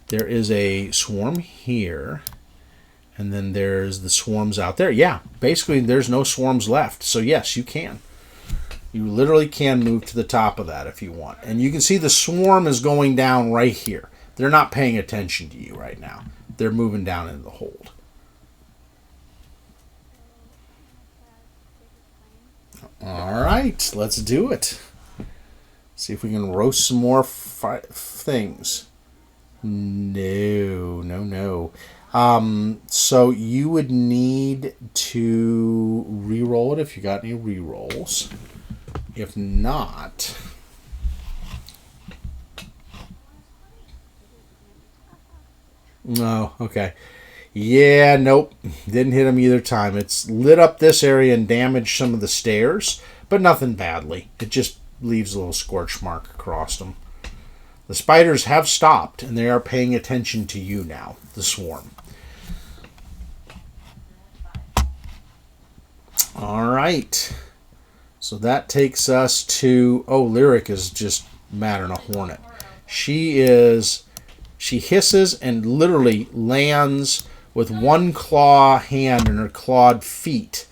there is a swarm here, and then there's the swarms out there. Yeah, basically there's no swarms left. So yes, you can. You literally can move to the top of that if you want. And you can see the swarm is going down right here. They're not paying attention to you right now. They're moving down into the hold. All right, let's do it. See if we can roast some more things. No. So you would need to re-roll it if you got any re-rolls. If not, no, okay. Yeah, nope. Didn't hit him either time. It's lit up this area and damaged some of the stairs, but nothing badly. It just leaves a little scorch mark across them. The spiders have stopped, and they are paying attention to you now, the swarm. All right. So that takes us to... Oh, Lyric is just mad than a hornet. She hisses and literally lands with one claw hand and her clawed feet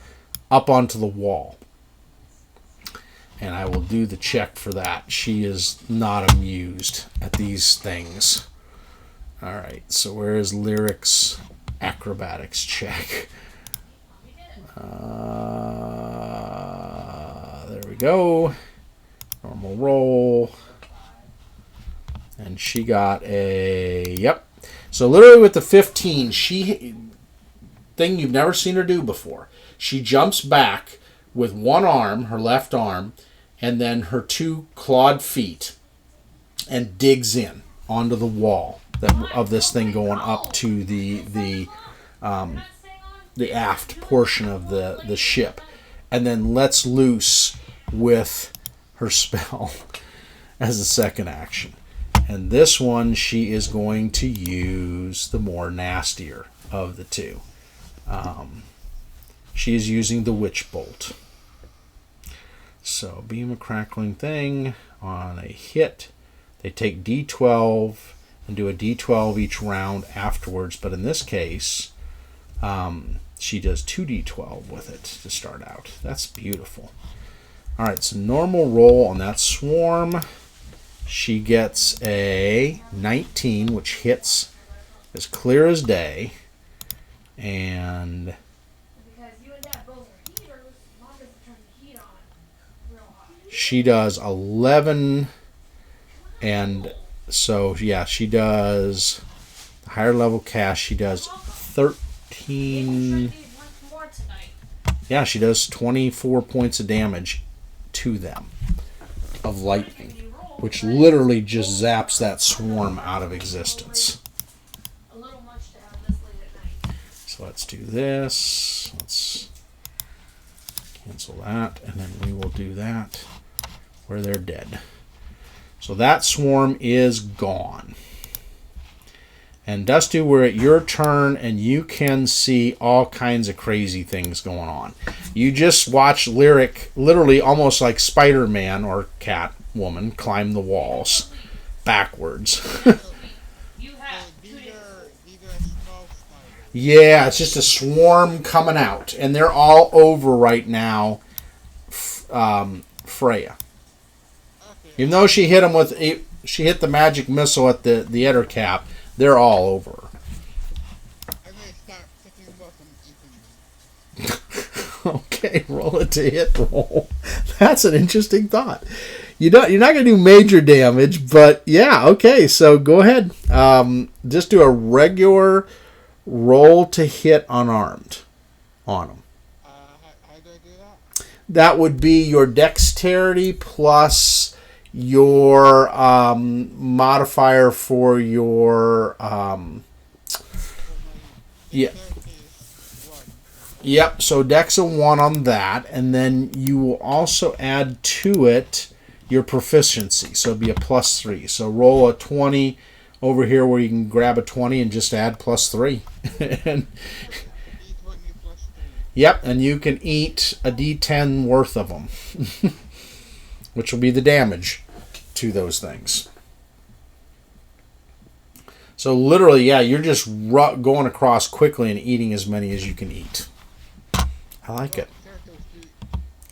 up onto the wall. And I will do the check for that. She is not amused at these things. All right, so where is Lyric's acrobatics check? There we go. Normal roll. And she got a... Yep. So literally with the 15, thing you've never seen her do before. She jumps back with one arm, her left arm, and then her two clawed feet, and digs in onto the wall of this thing going up to the aft portion of the ship, and then lets loose with her spell as a second action. And this one, she is going to use the more nastier of the two. She is using the Witch Bolt. So, beam a crackling thing on a hit. They take D12 and do a D12 each round afterwards. But in this case, she does 2D12 with it to start out. That's beautiful. All right, so normal roll on that swarm. She gets a 19, which hits as clear as day. And she does 11. And so, yeah, she does the higher level cast. She does 13. Yeah, she does 24 points of damage to them of lightning, which literally just zaps that swarm out of existence. So let's do this. Let's cancel that, and then we will do that where they're dead. So that swarm is gone. And Dusty, we're at your turn, and you can see all kinds of crazy things going on. You just watched Lyric, literally almost like Spider-Man or Catwoman, climb the walls backwards. Yeah, it's just a swarm coming out, and they're all over right now. Freya, even though she hit the magic missile at the Eder cap, they're all over. Okay, roll it to hit roll. That's an interesting thought. You're not going to do major damage, but yeah, okay. So go ahead. Just do a regular roll to hit unarmed on them. How do I do that? That would be your dexterity plus your modifier for your Yep, so dex a 1 on that, and then you will also add to it your proficiency, so it'd be a +3. So roll a 20 over here where you can grab a 20 and just add +3. And, yep, and you can eat a D10 worth of them, which will be the damage to those things. So literally, yeah, you're just going across quickly and eating as many as you can eat. I like it.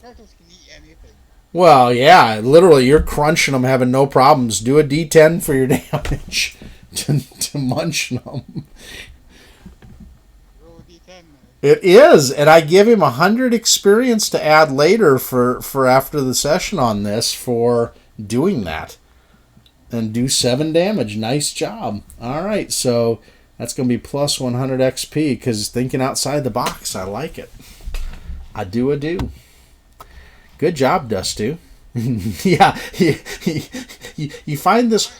Turtles can eat anything. Well, yeah, literally, you're crunching them, having no problems. Do a D10 for your damage to munch them. Roll a d10 now. It is, and I give him 100 experience to add later for after the session on this for doing that. And do 7 damage. Nice job. All right, so that's going to be plus 100 XP because thinking outside the box, I like it. I do. Good job, Dustu. Yeah, you find this,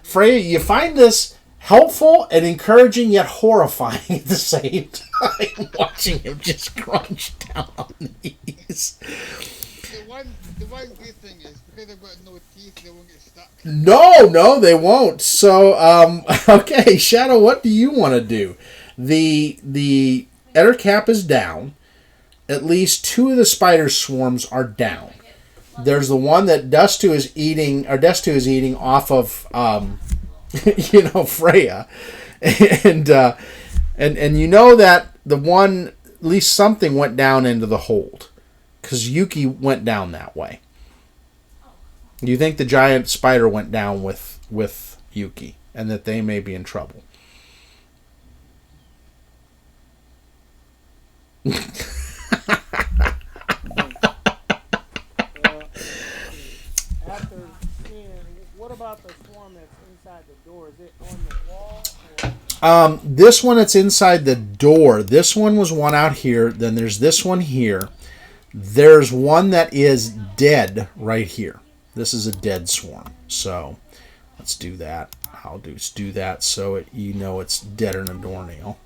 Freya, you find this helpful and encouraging yet horrifying at the same time, watching him just crunch down on these. The one good thing is because they've got no teeth, they won't get stuck. No, they won't. So, okay, Shadow, what do you want to do? The eder cap is down. At least 2 of the spider swarms are down. There's the one that Destu is eating off of, Freya, and you know that the one, at least something went down into the hold, because Yuki went down that way. You think the giant spider went down with Yuki, and that they may be in trouble. What about the swarm that's inside the door? Is it on the wall? This one that's inside the door. This one was one out here. Then there's this one here. There's one that is dead right here. This is a dead swarm. So let's do that. I'll do that so it's deader than a doornail.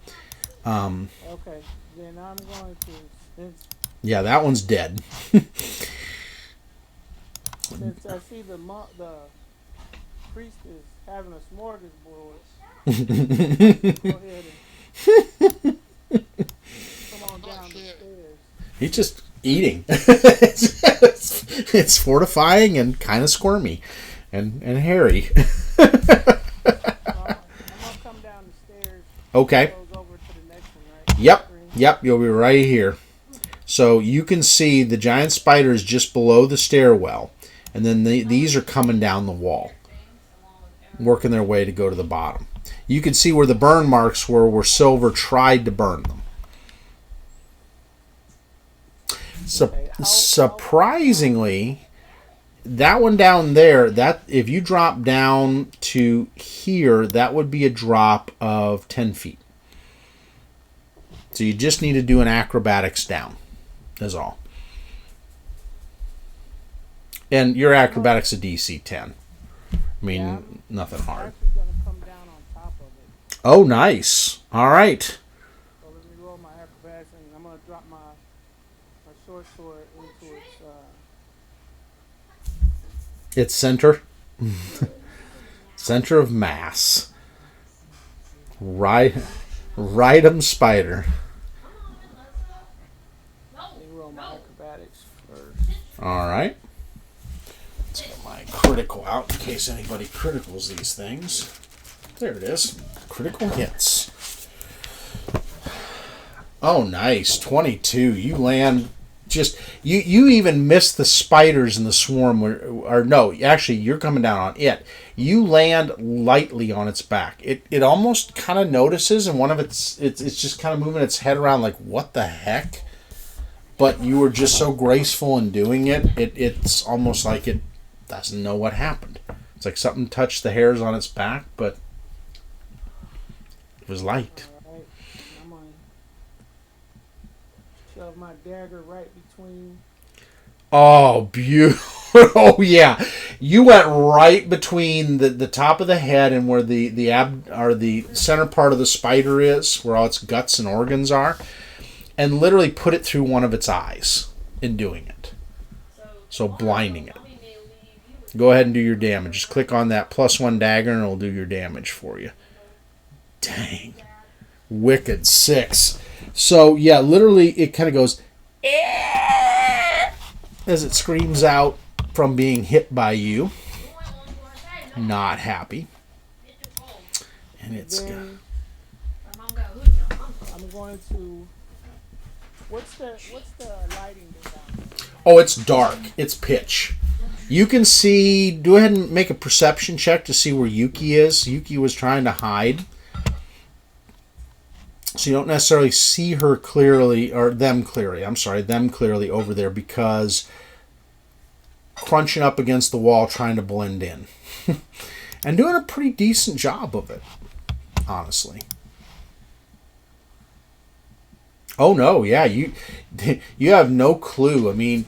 Okay, then I'm going to. Yeah, that one's dead. Since I see the priest is having a smorgasbord, go ahead and come on down the stairs. He's just eating. It's fortifying and kind of squirmy and hairy. I'm going to come down the stairs. Okay. Goes over to the next one, right? Yep, you'll be right here. So you can see the giant spider is just below the stairwell, and then these are coming down the wall, working their way to go to the bottom. You can see where the burn marks were where Silver tried to burn them. Surprisingly, that one down there, that if you drop down to here, that would be a drop of 10 feet. So you just need to do an acrobatics down. That's all. And your acrobatics a DC 10. I mean, nothing hard. I'm actually going to come down on top of it. Oh, nice. All right. So let me roll my acrobatics, and I'm going to drop my short sword into Its center. Center of mass. Right 'em spider. Let me roll my acrobatics first. All right. Let's get my critical out in case anybody criticals these things. There it is. Critical hits. Oh, nice. 22. You land just... You even miss the spiders in the swarm. Or no, actually, you're coming down on it. You land lightly on its back. It almost kind of notices, and one of it's just kind of moving its head around like, what the heck? But you were just so graceful in doing it, it's almost like it doesn't know what happened. It's like something touched the hairs on its back, but it was light. All right. I'm going to shove my dagger right between. Oh, beautiful. Oh, yeah. You went right between the top of the head and where the center part of the spider is, where all its guts and organs are, and literally put it through one of its eyes in doing it. So blinding it. Go ahead and do your damage. Just click on that +1 dagger and it'll do your damage for you. Dang. Wicked 6. So, yeah, literally it kind of goes as it screams out from being hit by you. Not happy. And it's got... Then I'm going to. What's the lighting down there? Oh, it's dark. It's pitch. You can see... Go ahead and make a perception check to see where Yuki is. Yuki was trying to hide. So you don't necessarily see her clearly, or them clearly. I'm sorry, them clearly over there because crunching up against the wall trying to blend in. And doing a pretty decent job of it, honestly. Oh no, yeah, you have no clue. I mean,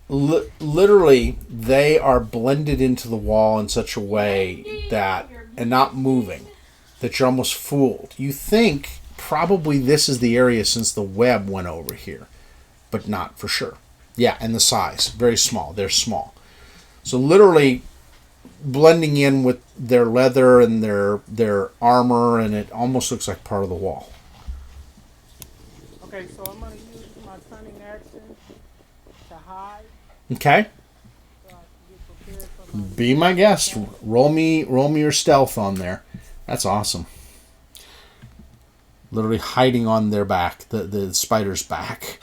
literally, they are blended into the wall in such a way that, and not moving, that you're almost fooled. You think probably this is the area since the web went over here, but not for sure. Yeah, and the size, very small. They're small. So literally blending in with their leather and their armor, and it almost looks like part of the wall. Okay, so I'm going to use my cunning action to hide. Okay. So I can get prepared for my... Be my guest. Roll me your stealth on there. That's awesome. Literally hiding on their back, the spider's back,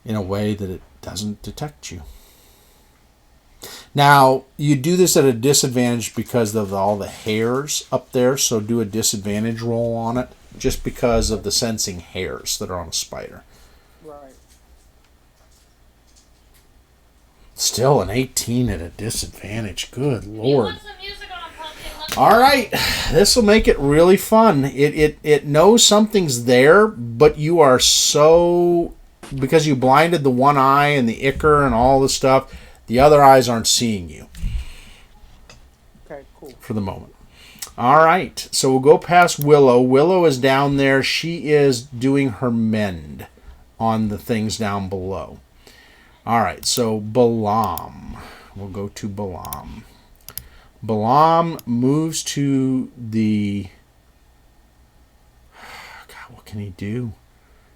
in a way that it doesn't detect you. Now, you do this at a disadvantage because of all the hairs up there, so do a disadvantage roll on it, just because of the sensing hairs that are on a spider. Right. Still an 18 at a disadvantage. Good Lord. All right, this will make it really fun. It knows something's there, but you are so... Because you blinded the one eye and the ichor and all the stuff, the other eyes aren't seeing you. Okay, cool. For the moment. All right, so we'll go past Willow. Willow is down there. She is doing her mend on the things down below. All right, so Balaam. We'll go to Balaam. Balaam moves to the... God, what can he do?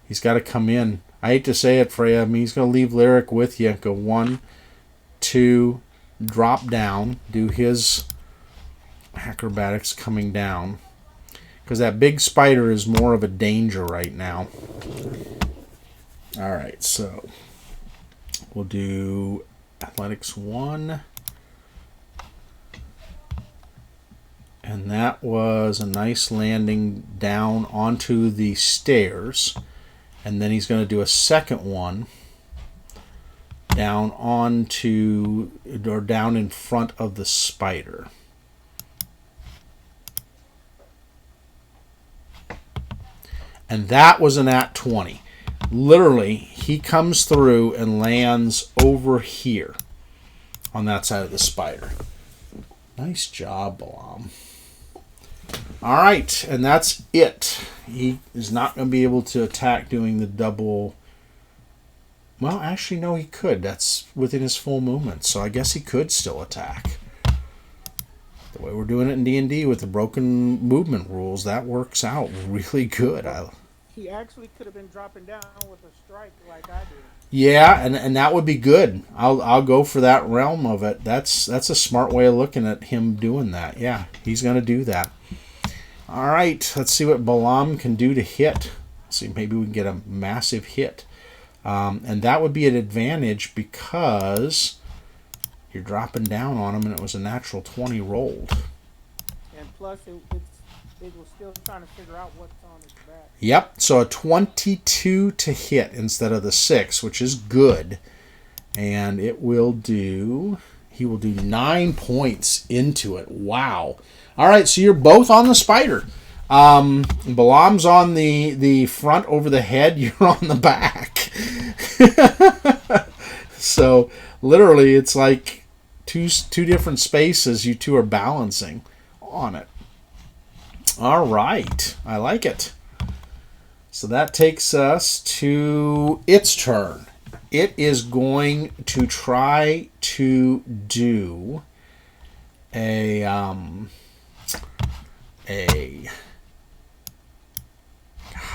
He's got to come in. I hate to say it, Freya. I mean, he's going to leave Lyric with you. Go 1, 2, drop down. Do his acrobatics coming down. Because that big spider is more of a danger right now. Alright, so we'll do athletics 1. And that was a nice landing down onto the stairs. And then he's going to do a second one down onto, or down in front of the spider. And that was an at 20. Literally, he comes through and lands over here on that side of the spider. Nice job, Balaam. All right, and that's it. He is not going to be able to attack doing the double... Well, actually, no, he could. That's within his full movement, so I guess he could still attack. The way we're doing it in D&D with the broken movement rules, that works out really good. He actually could have been dropping down with a strike like I did. Yeah, and that would be good. I'll go for that realm of it. That's a smart way of looking at him doing that. Yeah, he's going to do that. All right, let's see what Balaam can do to hit. See, maybe we can get a massive hit. And that would be an advantage because you're dropping down on him and it was a natural 20 rolled. And plus, it was still trying to figure out what's on his back. Yep, so a 22 to hit instead of the 6, which is good. And it will do... He will do 9 points into it. Wow. All right, so you're both on the spider. Balaam's on the front over the head. You're on the back. So literally, it's like two different spaces. You two are balancing on it. All right, I like it. So that takes us to its turn. It is going to try to do a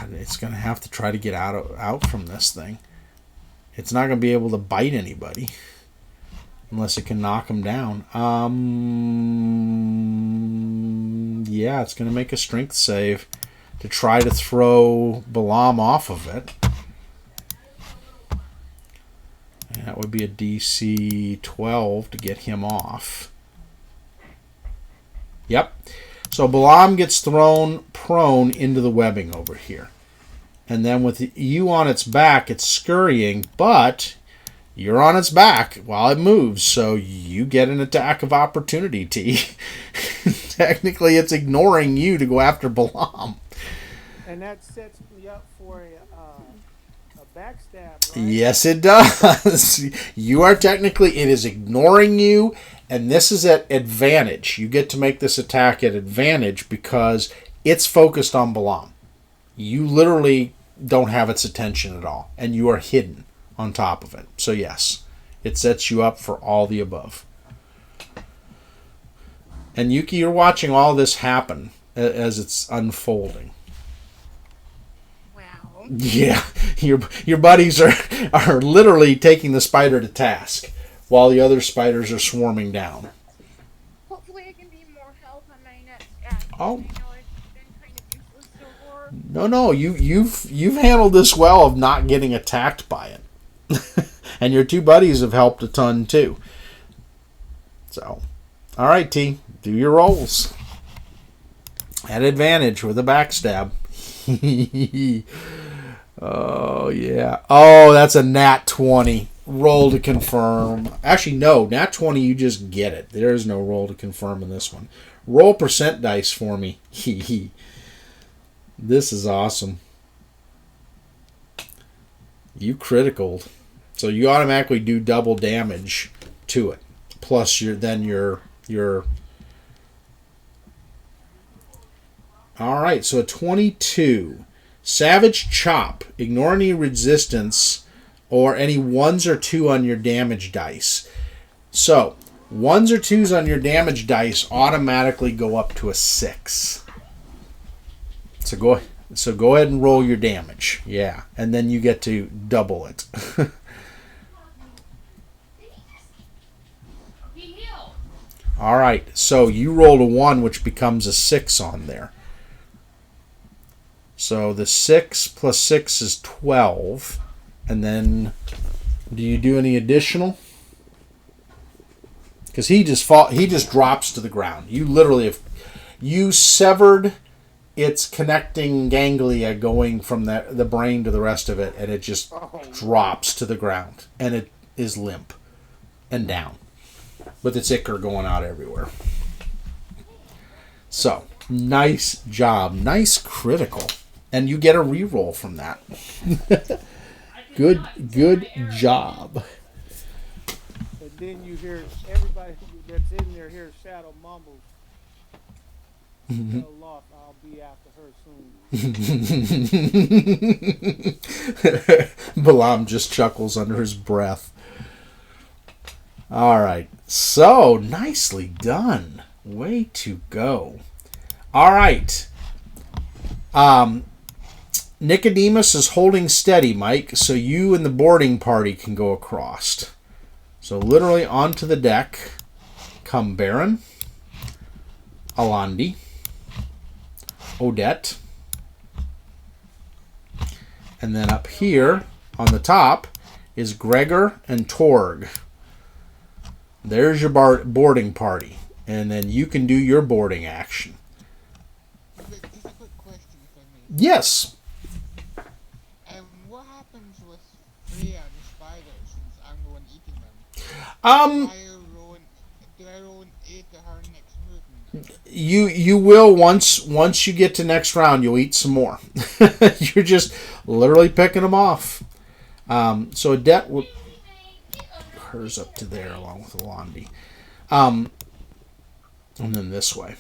God, it's going to have to try to get out from this thing. It's not going to be able to bite anybody unless it can knock them down. Yeah, it's going to make a strength save to try to throw Balaam off of it. And that would be a DC 12 to get him off. Yep. So Balaam gets thrown prone into the webbing over here. And then with you on its back, it's scurrying, but you're on its back while it moves, so you get an attack of opportunity, T. Technically, it's ignoring you to go after Balaam. And that sets me up for a backstab, right? Yes, it does. You are technically, it is ignoring you, and this is at advantage. You get to make this attack at advantage because it's focused on Balaam. You literally don't have its attention at all, and you are hidden on top of it. So yes, it sets you up for all the above. And Yuki, you're watching all this happen as it's unfolding. Wow. Yeah, your buddies are literally taking the spider to task while the other spiders are swarming down. Hopefully I can be more help on my next act. Oh. I know it's been kind of useless so far. No, you've handled this well of not getting attacked by it. And your two buddies have helped a ton too. So, all right, T, do your rolls. At advantage with a backstab. Oh, yeah. Oh, that's a nat 20. Roll to confirm. Actually, no. Nat 20, you just get it. There is no roll to confirm in this one. Roll percent dice for me. This is awesome. You criticaled. So you automatically do double damage to it. Plus your Alright, so a 22. Savage Chop. Ignore any resistance or any 1s or 2 on your damage dice. So, 1s or 2s on your damage dice automatically go up to a 6. So go ahead and roll your damage. Yeah, and then you get to double it. Alright, so you rolled a 1, which becomes a 6 on there. So the 6 plus 6 is 12. And then, do you do any additional? Because he just drops to the ground. You literally you severed its connecting ganglia going from the brain to the rest of it, and it just drops to the ground. And it is limp and down, with its ichor going out everywhere. So, nice job. Nice critical. And you get a reroll from that. Good job. And then you hear everybody that's in there hears Shadow mumble. Tell Loth I'll be after her soon. Balaam just chuckles under his breath. Alright. So, nicely done. Way to go. Alright. Nicodemus is holding steady, Mike, so you and the boarding party can go across. So literally onto the deck come Baron, Alandi, Odette, and then up here on the top is Gregor and Torg. There's your boarding party, and then you can do your boarding action. Just a quick question, if I may. Yes. What happens with Freya and the spiders since I'm the one eating them? Do I roll an 8 to her next movement? You will once you get to next round, you'll eat some more. You're just literally picking them off. So Odette will hers up to there along with Alandi. And then this way.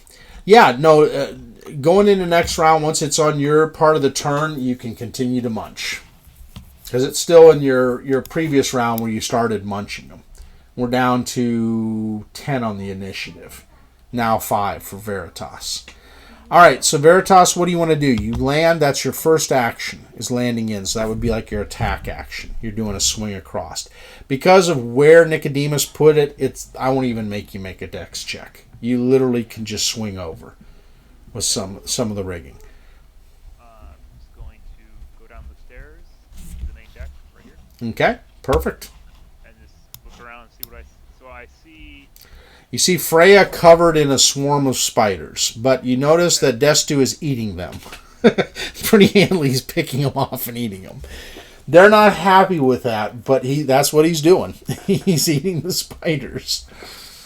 Yeah, no, going into next round, once it's on your part of the turn, you can continue to munch. Because it's still in your previous round where you started munching them. We're down to 10 on the initiative. Now 5 for Veritas. Alright, so Veritas, what do you want to do? You land, that's your first action, is landing in. So that would be like your attack action. You're doing a swing across. Because of where Nicodemus put it, I won't even make you make a dex check. You literally can just swing over. with some of the rigging. Just going to go down the stairs to the main deck right here, Okay, perfect. and just look around and see what I. So I see. You see Freya covered in a swarm of spiders, but you notice that Destu is eating them. Pretty handily, he's picking them off and eating them. They're not happy with that, but that's what he's doing. He's eating the spiders.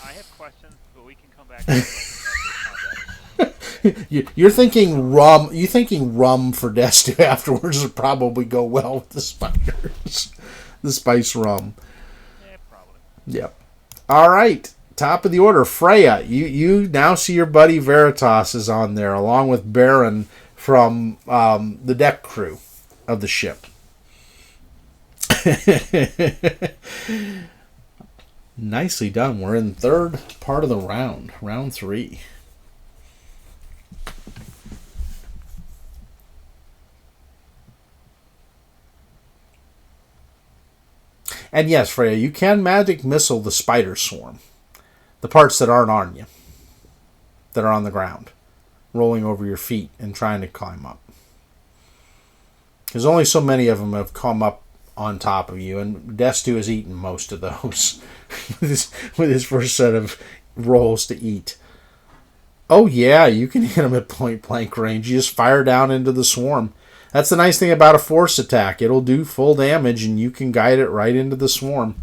I have questions, but we can come back. To You're thinking rum. You thinking rum for Destu afterwards would probably go well with the spiders. The spice rum. Yeah, probably. Yep. All right. Top of the order, Freya. You now see your buddy Veritas is on there, along with Baron from the deck crew of the ship. Nicely done. We're in third part of the round, round 3. And yes, Freya, you can magic missile the spider swarm. The parts that aren't on you. That are on the ground. Rolling over your feet and trying to climb up. Because only so many of them have come up on top of you, and Destu has eaten most of those with his first set of rolls to eat. Oh yeah, you can hit them at point blank range. You just fire down into the swarm. That's the nice thing about a force attack. It'll do full damage, and you can guide it right into the swarm.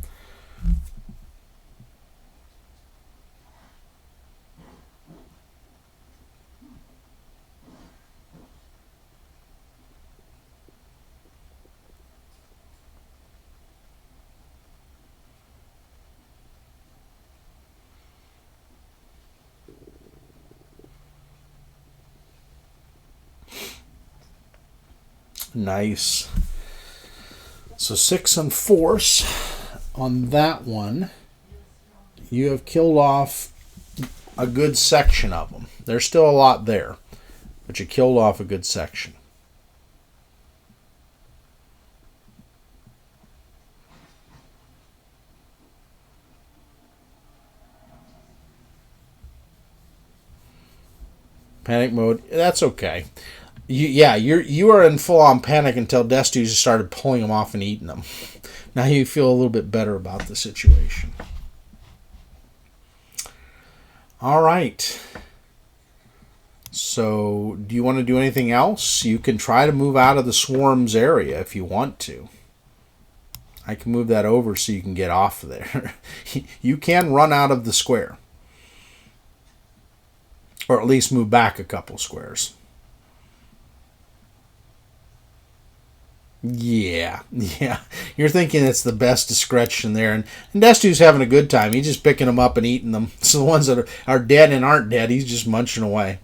Nice. So 6 on force on that one. You have killed off a good section of them. There's still a lot there, but you killed off a good section. Panic mode. That's okay. You are in full on panic until Destu just started pulling them off and eating them. Now you feel a little bit better about the situation. All right. So, do you want to do anything else? You can try to move out of the swarm's area if you want to. I can move that over so you can get off there. You can run out of the square. Or at least move back a couple squares. Yeah. You're thinking it's the best discretion there. And Destu's having a good time. He's just picking them up and eating them. So the ones that are dead and aren't dead, he's just munching away.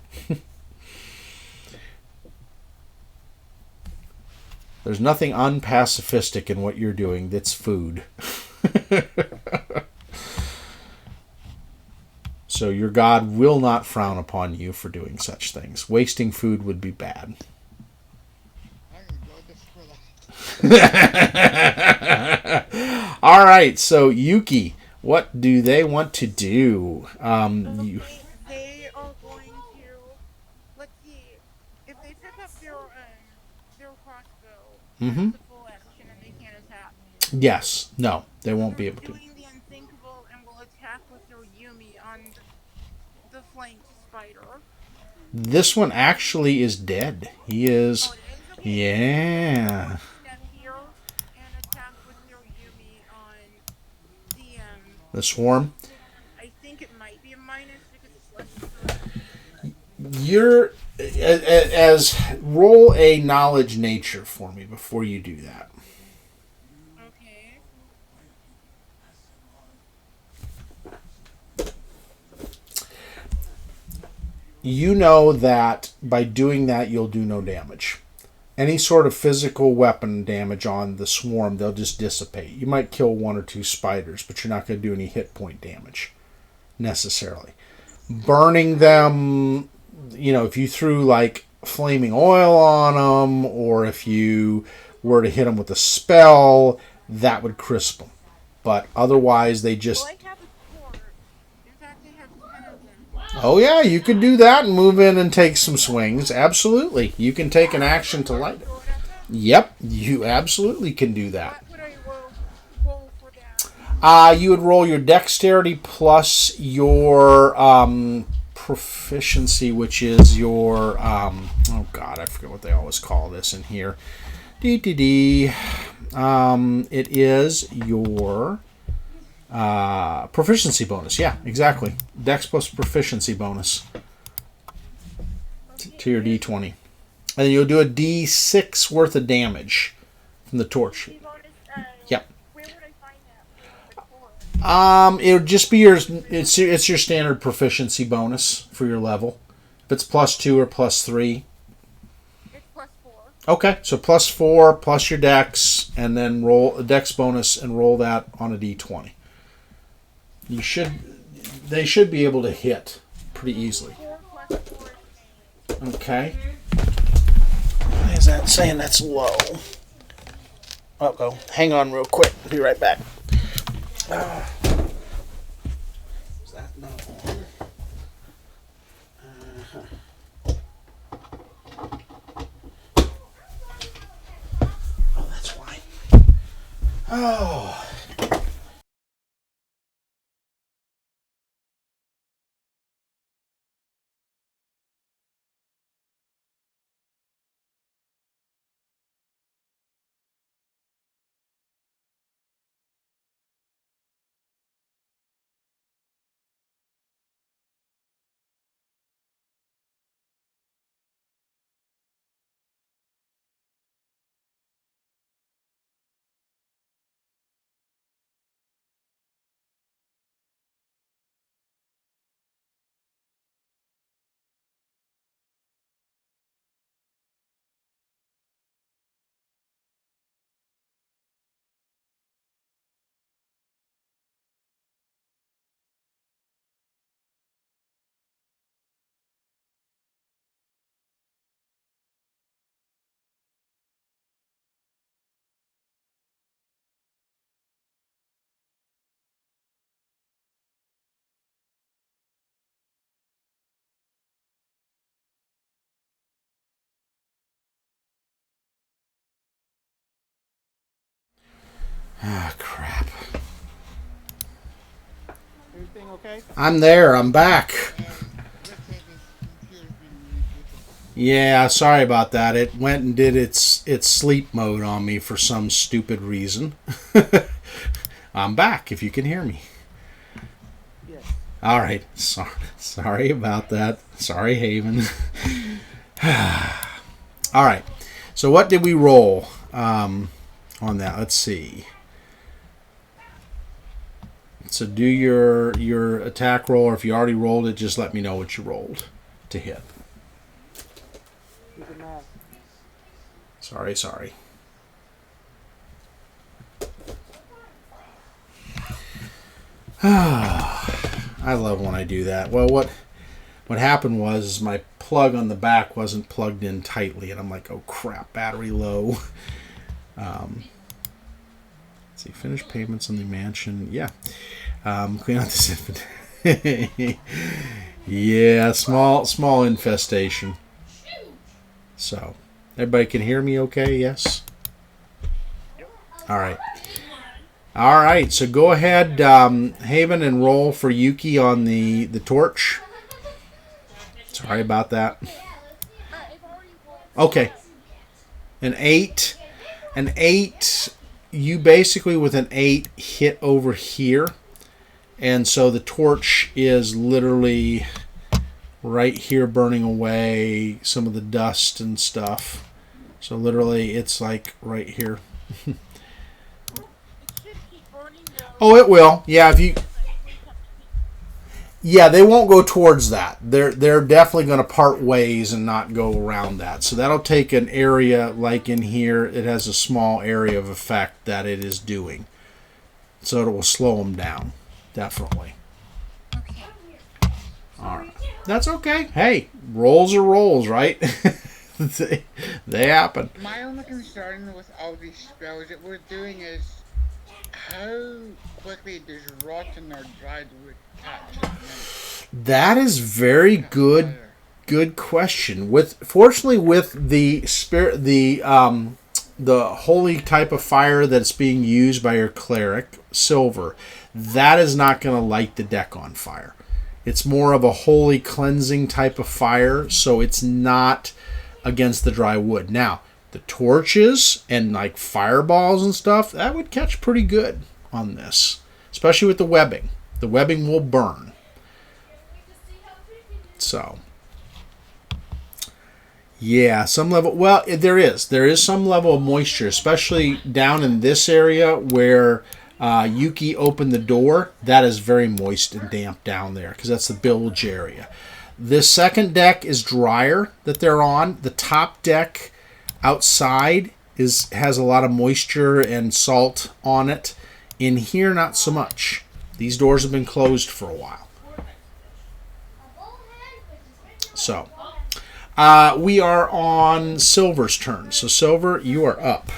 There's nothing unpacifistic in what you're doing. That's food. So your God will not frown upon you for doing such things. Wasting food would be bad. All right, so Yuki, what do they want to do? They are going to, let's see, if they pick up their crossbow, Mm-hmm. that's a full action and they can't attack. Yes, no, they won't be able to. Doing the unthinkable and will attack with their Yumi on the flanked spider. This one actually is dead. He is, Oh, it is? Okay. yeah. Step here and attack with their Yumi on The swarm. I think it might be a minus because it's less than 3. You're as roll a knowledge nature for me before you do that. Okay. You know that by doing that you'll do no damage. Any sort of physical weapon damage on the swarm, they'll just dissipate. You might kill 1 or 2 spiders, but you're not going to do any hit point damage necessarily. Burning them, if you threw like flaming oil on them, or if you were to hit them with a spell, that would crisp them. But otherwise, they just... Well, I have a 4. In fact, I have 10 of them. Oh, yeah, you could do that and move in and take some swings. Absolutely. You can take an action to light it. Go at them? Yep, you absolutely can do that. What would I roll for that? You would roll your dexterity plus your proficiency, which is your... oh, God, I forget what they always call this in here. It is your... proficiency bonus. Yeah, exactly. Dex plus proficiency bonus to your d20. And then you'll do a d6 worth of damage from the torch. Yep. Where would I find that? It would just be your... It's your standard proficiency bonus for your level. If it's +2 or +3. It's +4. Okay, so +4 plus your dex, and then roll a dex bonus and roll that on a d20. They should be able to hit pretty easily. 4 + 4 is 8. Okay. Why is that saying that's low? Uh-oh. Hang on real quick. I'll be right back. Is that not on? Oh, that's why. Oh. Ah, crap. Everything okay? I'm there. I'm back. Looks like his computer's been rebooted. Yeah, sorry about that. It went and did its sleep mode on me for some stupid reason. I'm back, if you can hear me. Yes. All right. Sorry about that. Sorry, Haven. All right. So what did we roll on that? Let's see. So do your attack roll, or if you already rolled it, just let me know what you rolled to hit. Do the math. Sorry. I love when I do that. Well, what happened was my plug on the back wasn't plugged in tightly, and I'm like, oh crap, battery low. Let's see, finish payments on the mansion. Yeah. Clean out this inventory. Yeah, small infestation. So, everybody can hear me okay? Yes? All right, so go ahead, Haven, and roll for Yuki on the torch. Sorry about that. Okay. An 8. You basically, with an 8, hit over here. And so the torch is literally right here burning away some of the dust and stuff. So literally, it's like right here. Oh, it will. Yeah, Yeah, they won't go towards that. They're definitely going to part ways and not go around that. So that'll take an area like in here. It has a small area of effect that it is doing. So it will slow them down. Definitely. Okay. All right. That's okay. Hey, rolls are rolls, right? they happen. My only concern with all these spells that we're doing is how quickly does rotten or dried wood attach to That is very good. Fire. Good question. Fortunately, with the spirit, the holy type of fire that's being used by your cleric, silver, that is not going to light the deck on fire. It's more of a holy cleansing type of fire, so it's not against the dry wood. Now, the torches and like fireballs and stuff, that would catch pretty good on this, especially with the webbing. The webbing will burn. So. Yeah, some level. Well, there is some level of moisture, especially down in this area where Yuki opened the door. That is very moist and damp down there because that's the bilge area. This second deck is drier that they're on. The top deck outside has a lot of moisture and salt on it. In here, not so much. These doors have been closed for a while. So. We are on Silver's turn. So, Silver, you are up.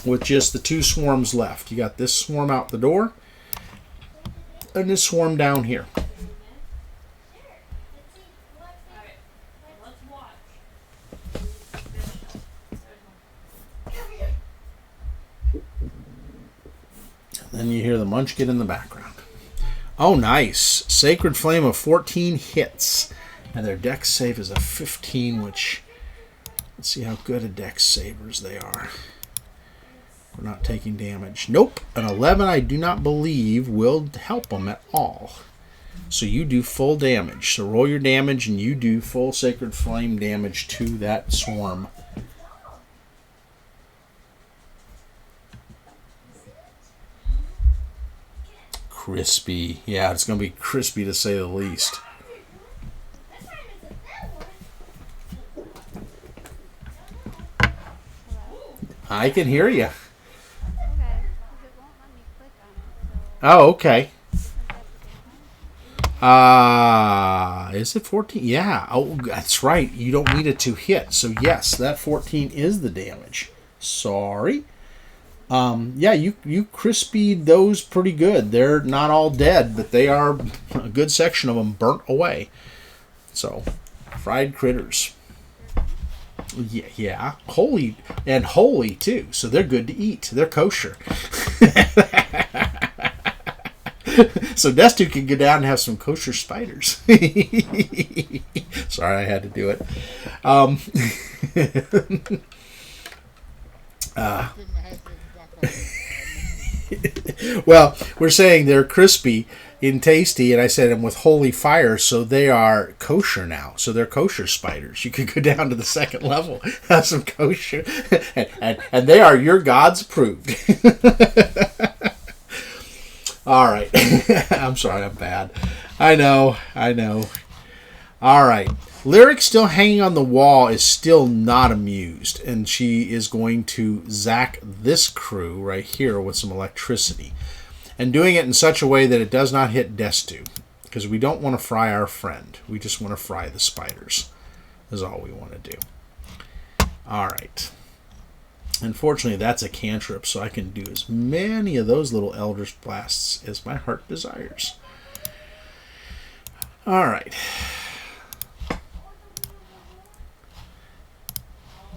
With just the 2 swarms left. You got this swarm out the door. And this swarm down here. And then you hear the munchkin in the background. Oh, nice. Sacred Flame of 14 hits. And their dex save is a 15, which, let's see how good a dex savers they are. We're not taking damage. Nope. An 11, I do not believe, will help them at all. So you do full damage. So roll your damage, and you do full Sacred Flame damage to that swarm. Crispy. Yeah, it's going to be crispy to say the least. I can hear you. Okay, because it won't let me click on it. So Oh, okay. Is it 14? Yeah. Oh, that's right. You don't need it to hit. So, yes, that 14 is the damage. Sorry. Yeah, you crispied those pretty good. They're not all dead, but they are a good section of them burnt away. So, fried critters. Yeah, holy too. So they're good to eat. They're kosher. So Destu can go down and have some kosher spiders. Sorry, I had to do it. Well, we're saying they're crispy and tasty, and I said them with holy fire, so they are kosher now. So they're kosher spiders. You could go down to the second level, have some kosher, and they are your God's approved. All right. I'm sorry, I'm bad. I know. All right. Lyric, still hanging on the wall, is still not amused, and she is going to zack this crew right here with some electricity, and doing it in such a way that it does not hit Destu, because we don't want to fry our friend. We just want to fry the spiders, is all we want to do. All right. Unfortunately, that's a cantrip, so I can do as many of those little Eldritch Blasts as my heart desires. All right.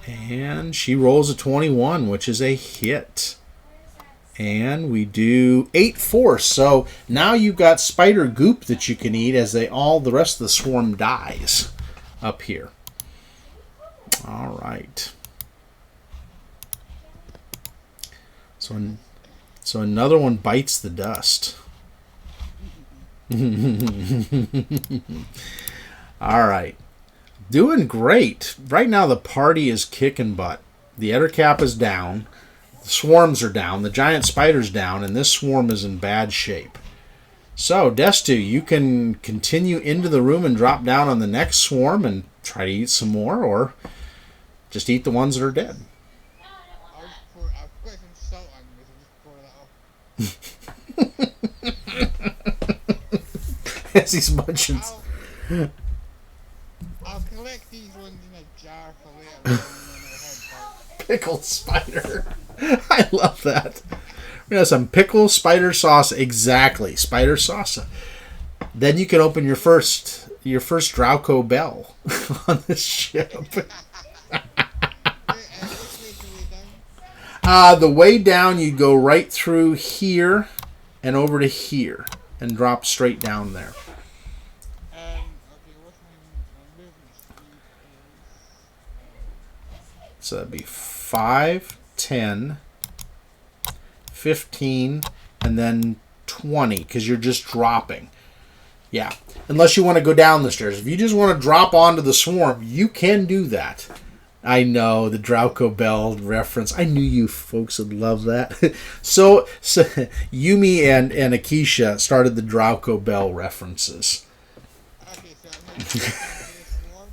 And she rolls a 21, which is a hit. And we do 8 force. So now you've got spider goop that you can eat as the rest of the swarm dies up here. All right. So another one bites the dust. All right. Doing great. Right now the party is kicking butt. The Ettercap is down. The swarms are down. The giant spider's down. And this swarm is in bad shape. So, Destu, you can continue into the room and drop down on the next swarm and try to eat some more, or just eat the ones that are dead. I'll put some salt on this and just pour it out. As he's munching. I'll collect these ones in a jar for later. Pickled spider. I love that. We have some pickled spider sauce. Exactly. Spider sauce. Then you can open your first Drauco bell on this ship. Which way is the way down? The way down, you go right through here and over to here and drop straight down there. Okay, what's my movement speed is... So that'd be 5, 10, 15, and then 20, because you're just dropping. Yeah. Unless you want to go down the stairs. If you just want to drop onto the swarm, you can do that. I know, the Drauco Bell reference. I knew you folks would love that. so Yumi and Akeisha started the Drauco Bell references. Okay, so I'm going to swarm.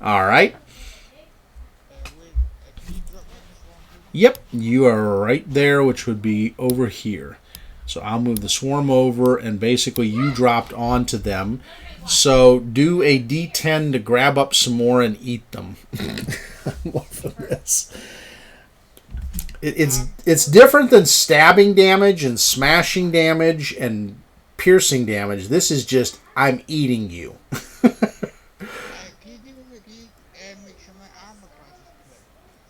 All right. Can you drop me on the swarm, please? Yep, you are right there, which would be over here. So I'll move the swarm over, and basically you dropped onto them. So do a D10 to grab up some more and eat them. More for this. It's different than stabbing damage and smashing damage and piercing damage. This is just, I'm eating you. Can you make sure my armor class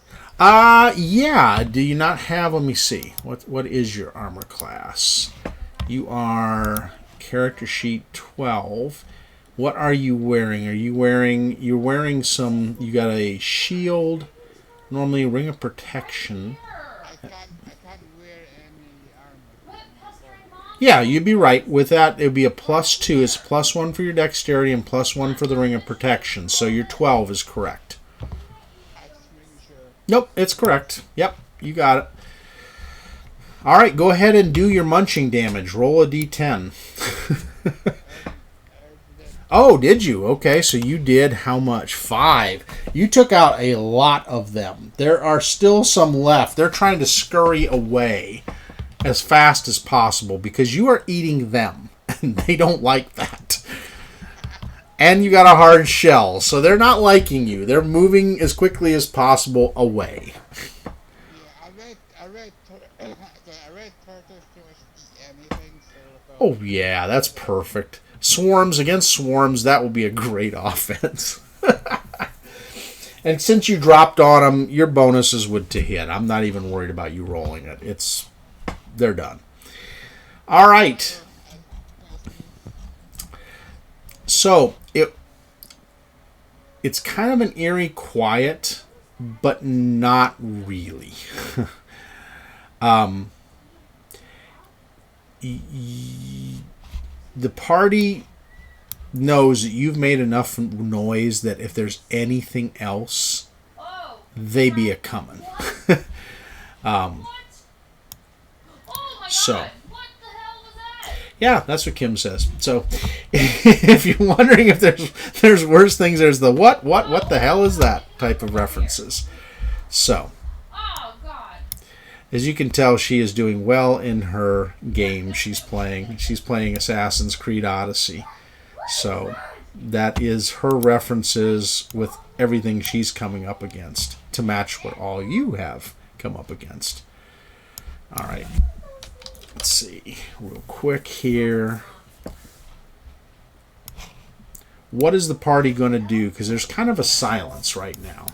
is correct? Yeah. Do you not have, let me see. What is your armor class? You are character sheet 12. What are you wearing? You're wearing some, you got a shield, normally a ring of protection. I can't wear any armor. Yeah, you'd be right. With that, it would be a +2. It's +1 for your dexterity and +1 for the ring of protection. So your 12 is correct. I just making sure. Nope, it's correct. Yep, you got it. All right, go ahead and do your munching damage. Roll a d10. Oh, did you? Okay, so you did how much? 5. You took out a lot of them. There are still some left. They're trying to scurry away as fast as possible because you are eating them, and they don't like that. And you got a hard shell, so they're not liking you. They're moving as quickly as possible away. Yeah, I read turtles to eat anything, so... Oh, yeah, that's perfect. Swarms against swarms, that will be a great offense. And since you dropped on them, your bonuses would to hit. I'm not even worried about you rolling it. They're done. All right. So it's kind of an eerie quiet, but not really. The party knows that you've made enough noise that if there's anything else, they be a coming. So, yeah, that's what Kim says. So, if you're wondering if there's worse things, there's the what the hell is that type of references. So, as you can tell, she is doing well in her game she's playing. She's playing Assassin's Creed Odyssey. So that is her references with everything she's coming up against to match what all you have come up against. All right. Let's see real quick here. What is the party going to do? Because there's kind of a silence right now.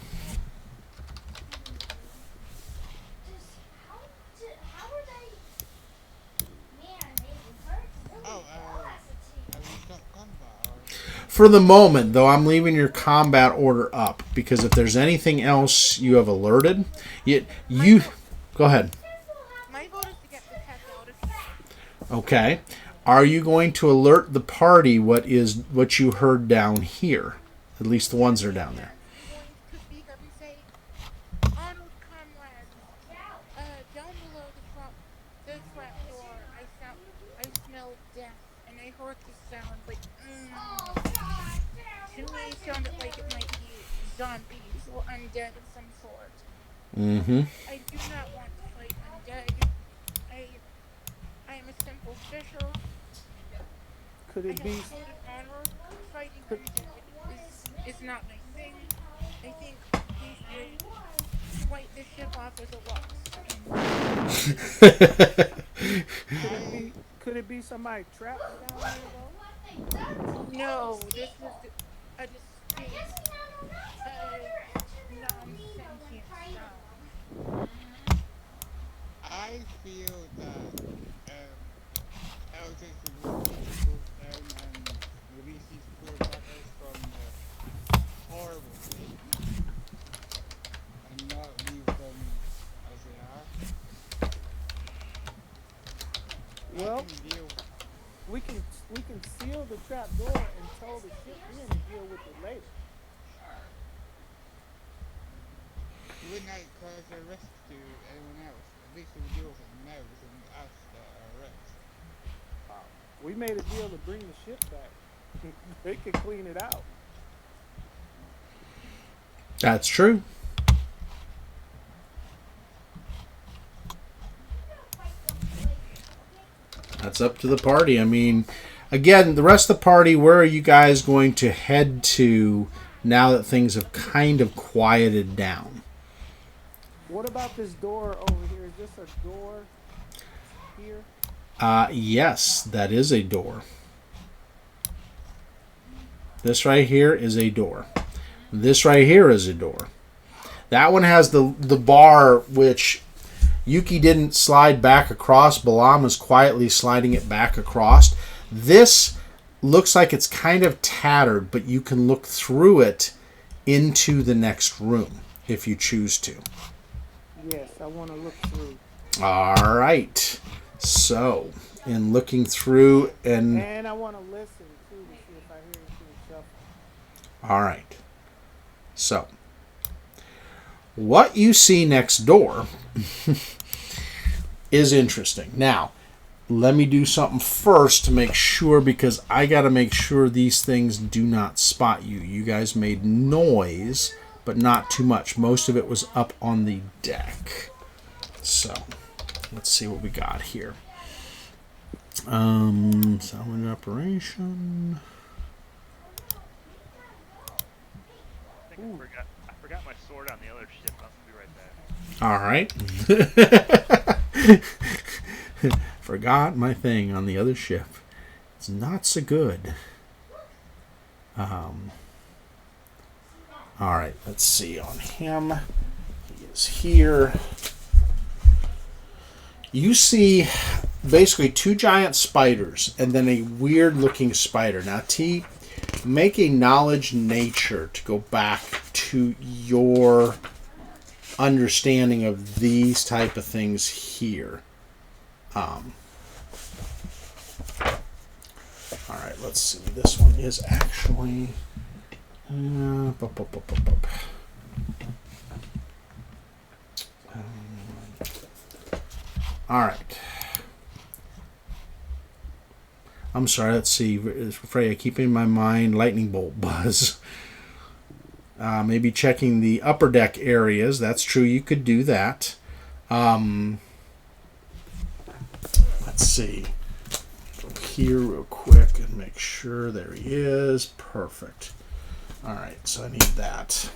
For the moment, though, I'm leaving your combat order up because if there's anything else you have alerted, you go ahead. My vote is to get the tech out of here. Okay. Are you going to alert the party what you heard down here? At least the ones that are down there. I'm going to speak up and say, Arnold comrades, down below the trap door, I smelled death, and I heard the sound like, to me, it sounded like it might be zombies or undead of some sort. Mm-hmm. I do not want to fight undead. I am a simple fisher. Could it I be? have coded honor. Fighting undead is not my thing. I think we should wipe this ship off as a loss. Could it be somebody trapped down there though? No, this was a distinct, non-sentient sound. I feel that Eldritch would want me to go down and release these poor buggers from the horrible place and not leave them as they are. I Well, can deal. we can seal the trap door and tow the ship in and deal with it later. Wouldn't that cause a risk to anyone else? At least we deal with it now within us that are at risk. We made a deal to bring the ship back. They can clean it out. That's true. That's up to the party. I mean, again, the rest of the party, where are you guys going to head to now that things have kind of quieted down? What about this door over here? Is this a door here? Yes, that is a door. This right here is a door. This right here is a door. That one has the bar, which Yuki didn't slide back across. Balam is quietly sliding it back across. This looks like it's kind of tattered, but you can look through it into the next room if you choose to. Yes, I want to look through. All right. So, in looking through And I want to listen too to see if I hear anything shuffle. All right. So, what you see next door is interesting. Now, let me do something first to make sure, because I got to make sure these things do not spot you. You guys made noise, but not too much. Most of it was up on the deck. So, let's see what we got here. Salvage operation. I think I forgot my sword on the other ship. I'll be right back. All right. Forgot my thing on the other ship. It's not so good. All right, let's see on him. He is here. You see basically two giant spiders and then a weird looking spider. Now, T, make a knowledge nature to go back to your understanding of these type of things here. All right, let's see. This one is actually... all right. I'm sorry, let's see. Freya, keeping in my mind lightning bolt buzz. Maybe checking the upper deck areas. That's true, you could do that. Let's see. Go here real quick and make sure. There he is. Perfect. All right, so I need that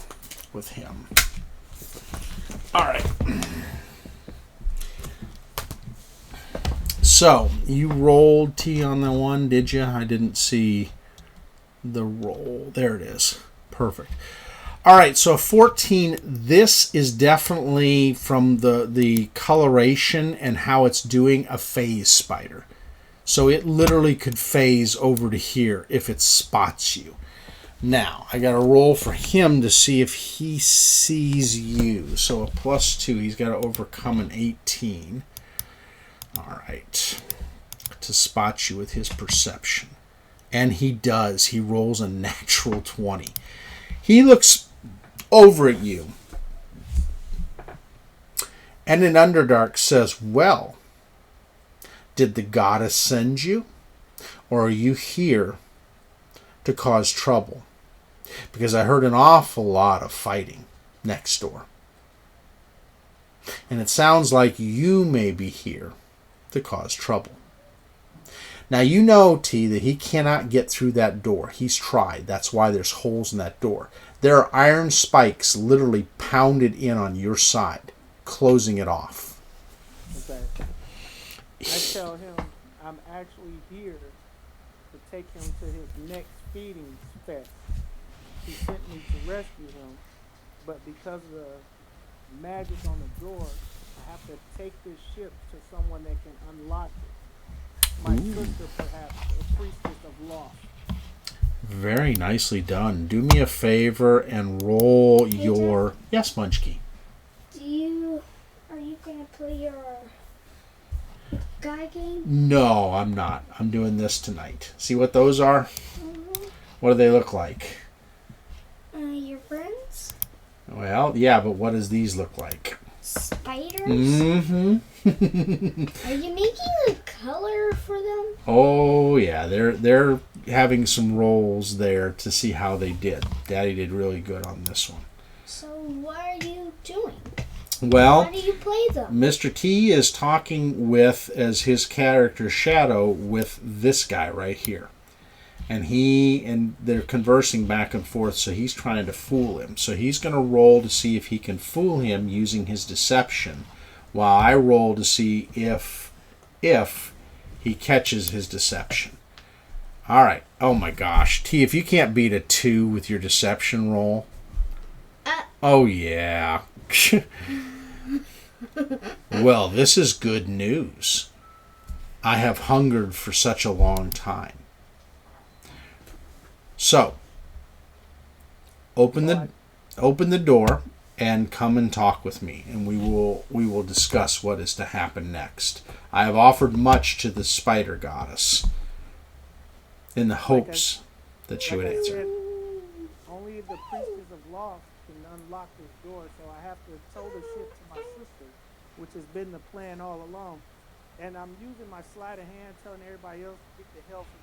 with him. All right. So, you rolled T on the one, did you? I didn't see the roll. There it is. Perfect. All right, so 14. This is definitely from the coloration and how it's doing a phase spider. So it literally could phase over to here if it spots you. Now, I got to roll for him to see if he sees you. So a +2, he's got to overcome an 18. All right. To spot you with his perception. And he does. He rolls a natural 20. He looks over at you. And in Underdark says, well, did the goddess send you? Or are you here to cause trouble? Because I heard an awful lot of fighting next door. And it sounds like you may be here to cause trouble. Now you know, T, that he cannot get through that door. He's tried. That's why there's holes in that door. There are iron spikes literally pounded in on your side, closing it off. Okay. I tell him I'm actually here to take him to his next feeding fest. He sent me to rescue him, but because of the magic on the door, I have to take this ship to someone that can unlock it. My sister, perhaps, a priestess of law. Very nicely done. Do me a favor and roll your... Yes, Munchkie. Are you gonna play your guy game? No, I'm not. I'm doing this tonight. See what those are? Mm-hmm. What do they look like? Your friends? Well, yeah, but what does these look like? Spiders? Mm-hmm. Are you making a color for them? Oh, yeah. They're having some rolls there to see how they did. Daddy did really good on this one. So what are you doing? Well, How do you play them? Mr. T is talking with, as his character Shadow, with this guy right here. And they're conversing back and forth, so he's trying to fool him. So he's going to roll to see if he can fool him using his deception, while I roll to see if he catches his deception. All right. Oh my gosh, T, if you can't beat a 2 with your deception roll, oh yeah. Well, this is good news. I have hungered for such a long time. So, open the door and come and talk with me, and we will discuss what is to happen next. I have offered much to the spider goddess in the hopes that she would answer. Only the priestess of law can unlock this door, so I have to tow the ship to my sister, which has been the plan all along. And I'm using my sleight of hand, telling everybody else to get the hell from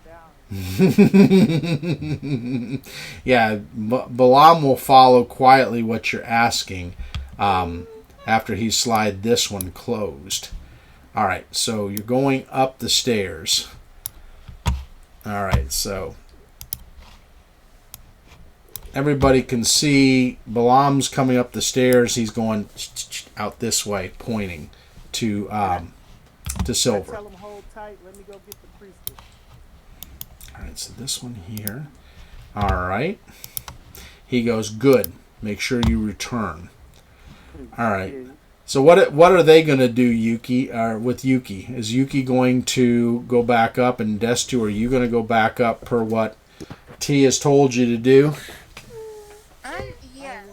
down. Yeah, Balaam will follow quietly what you're asking after he slide this one closed. All right, so you're going up the stairs. All right, so everybody can see Balaam's coming up the stairs. He's going out this way, pointing to Silver. I tell him hold tight. Let me go get the priestess. All right, so this one here. All right. He goes, good. Make sure you return. All right. So what are they going to do, Yuki? With Yuki, is Yuki going to go back up, and Destu, are you going to go back up per what T has told you to do? Yeah.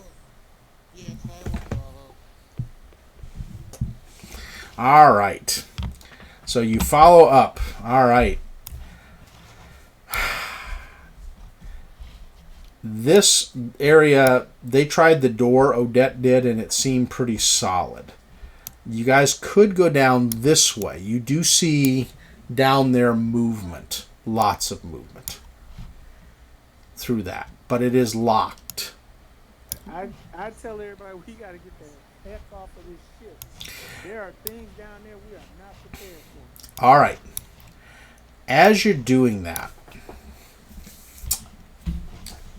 All right. So you follow up. All right. This area, they tried the door, Odette did, and it seemed pretty solid. You guys could go down this way. You do see down there movement. Lots of movement through that. But it is locked. I tell everybody we got to get the heck off of this ship. There are things down there we are not prepared for. All right. As you're doing that,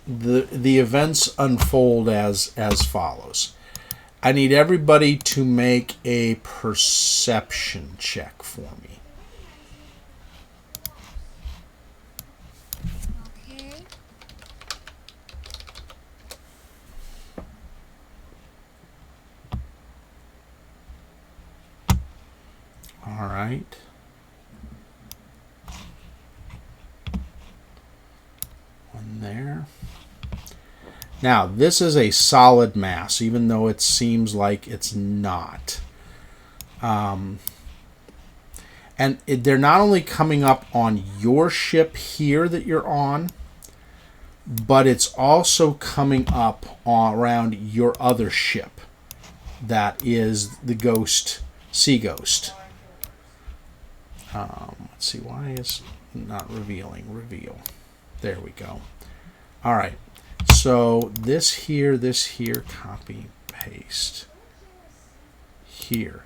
the events unfold as follows. I need everybody to make a perception check for me. Okay. All right. One there. Now, this is a solid mass, even though it seems like it's not. And they're not only coming up on your ship here that you're on, but it's also coming up around your other ship. That is the Ghost, Sea Ghost. Let's see, why is not revealing? Reveal. There we go. All right. So this here, copy, paste. Here.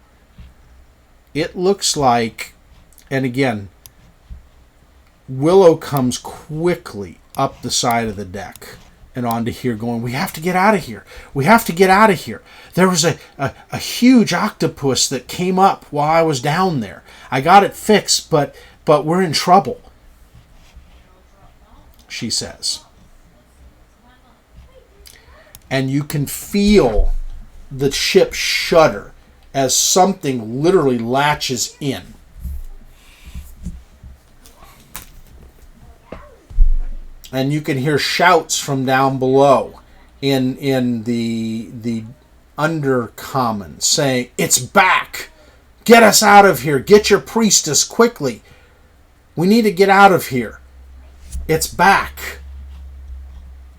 It looks like, and again, Willow comes quickly up the side of the deck and onto here going, we have to get out of here. We have to get out of here. There was a huge octopus that came up while I was down there. I got it fixed, but but we're in trouble, she says. And you can feel the ship shudder as something literally latches in. And you can hear shouts from down below in the undercommon saying, "It's back! Get us out of here! Get your priestess quickly! We need to get out of here! It's back!"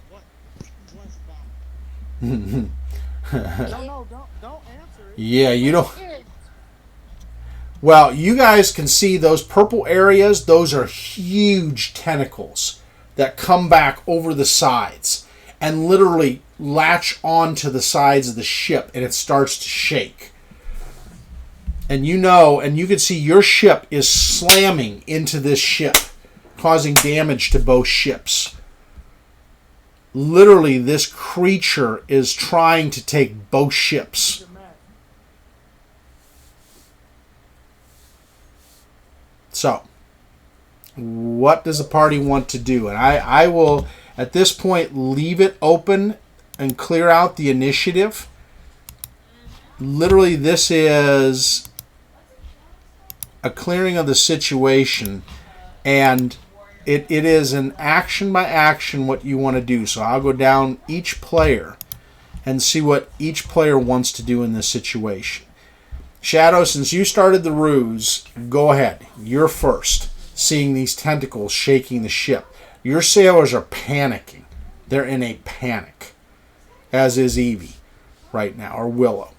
What's back? No, don't answer it. Yeah, you don't... Kids. Well, you guys can see those purple areas. Those are huge tentacles that come back over the sides and literally latch onto the sides of the ship, and it starts to shake. And you know, and you can see your ship is slamming into this ship, causing damage to both ships. Literally, this creature is trying to take both ships. So, what does the party want to do? And I will, at this point, leave it open and clear out the initiative. Literally, this is a clearing of the situation, and it is an action by action what you want to do. So I'll go down each player and see what each player wants to do in this situation. Shadow, since you started the ruse, go ahead. You're first, seeing these tentacles shaking the ship. Your sailors are panicking. They're in a panic, as is Evie right now, or Willow.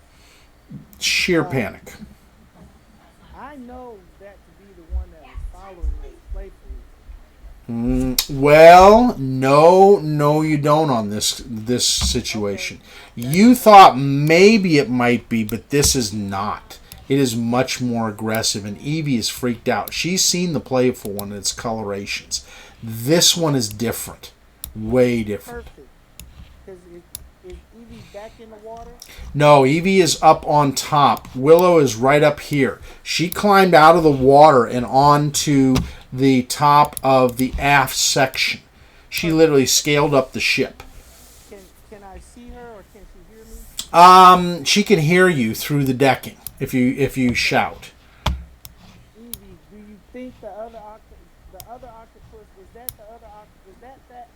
Sheer panic. I know that to be the one that is following us playfully. Well, no, you don't on this situation. You thought maybe it might be, but this is not. It is much more aggressive, and Evie is freaked out. She's seen the playful one and its colorations. This one is different. Way different. Perfect. Because is Evie back in the water? No, Evie is up on top. Willow is right up here. She climbed out of the water and onto the top of the aft section. She literally scaled up the ship. Can I see her, or can she hear me? She can hear you through the decking if you shout. Evie, do you think the other octopus is that the other octopus? Is that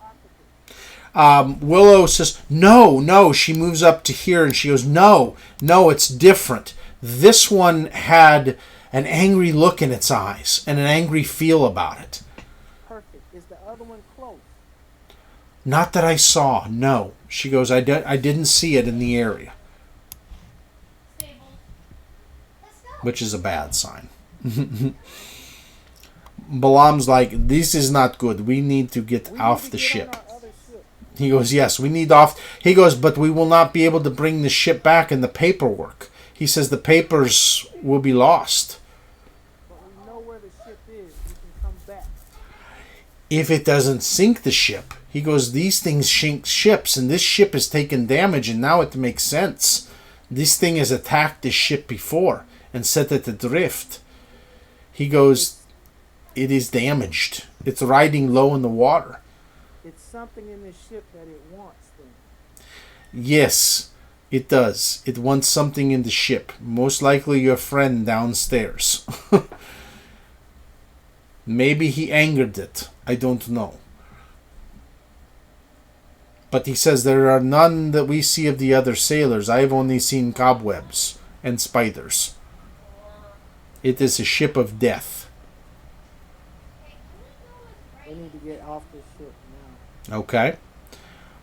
octopus? Willow says, no. She moves up to here and she goes, no, it's different. This one had an angry look in its eyes and an angry feel about it. Perfect. Is the other one close? Not that I saw, no. She goes, I didn't see it in the area. Which is a bad sign. Balam's like, this is not good. We need to get off the ship. He goes, yes, we need off. He goes, but we will not be able to bring the ship back in the paperwork. He says the papers will be lost. But we know where the ship is. We can come back. If it doesn't sink the ship. He goes, these things sink ships, and this ship has taken damage, and now it makes sense. This thing has attacked this ship before and set it adrift. He goes, it is damaged. It's riding low in the water. It's something in this ship that it wants then. Yes, it does. It wants something in the ship. Most likely your friend downstairs. Maybe he angered it. I don't know. But he says there are none that we see of the other sailors. I have only seen cobwebs and spiders. It is a ship of death. We need to get off this ship now. Okay.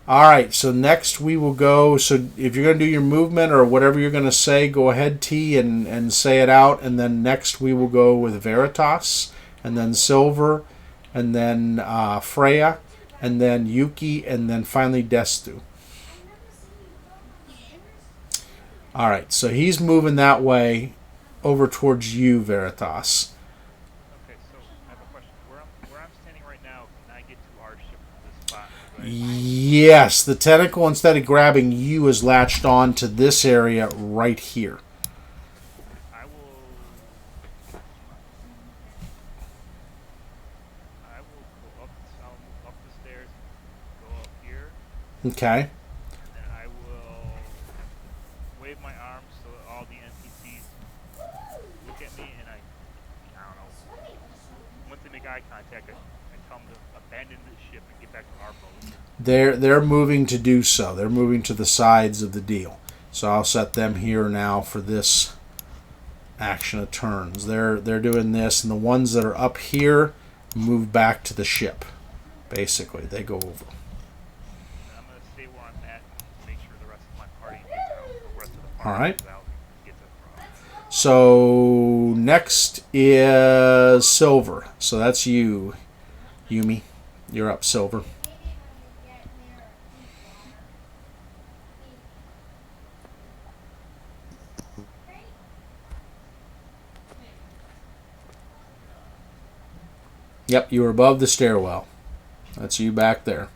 Alright, so next we will go. So if you're going to do your movement or whatever you're going to say, go ahead, T, and say it out. And then next we will go with Veritas, and then Silver, and then Freya, and then Yuki, and then finally Destu. Alright, so he's moving that way over towards you, Veritas. Okay, so I have a question. Where I'm standing right now, can I get to our ship from this spot? Right? Yes, the tentacle, instead of grabbing you, is latched on to this area right here. I will. Okay. And then I will wave my arms so that all the NPCs look at me, and I don't know. Once they make eye contact, I tell them to abandon the ship and get back to our boat. They're moving to do so. They're moving to the sides of the deal. So I'll set them here now for this action of turns. They're doing this, and the ones that are up here move back to the ship. Basically, they go over. And I'm going to stay where I'm at and make sure the rest of my party gets out. The rest of the All party right. gets out and gets across. So next is Silver. So that's you, Yumi. You're up, Silver. Yep, you were above the stairwell. That's you back there.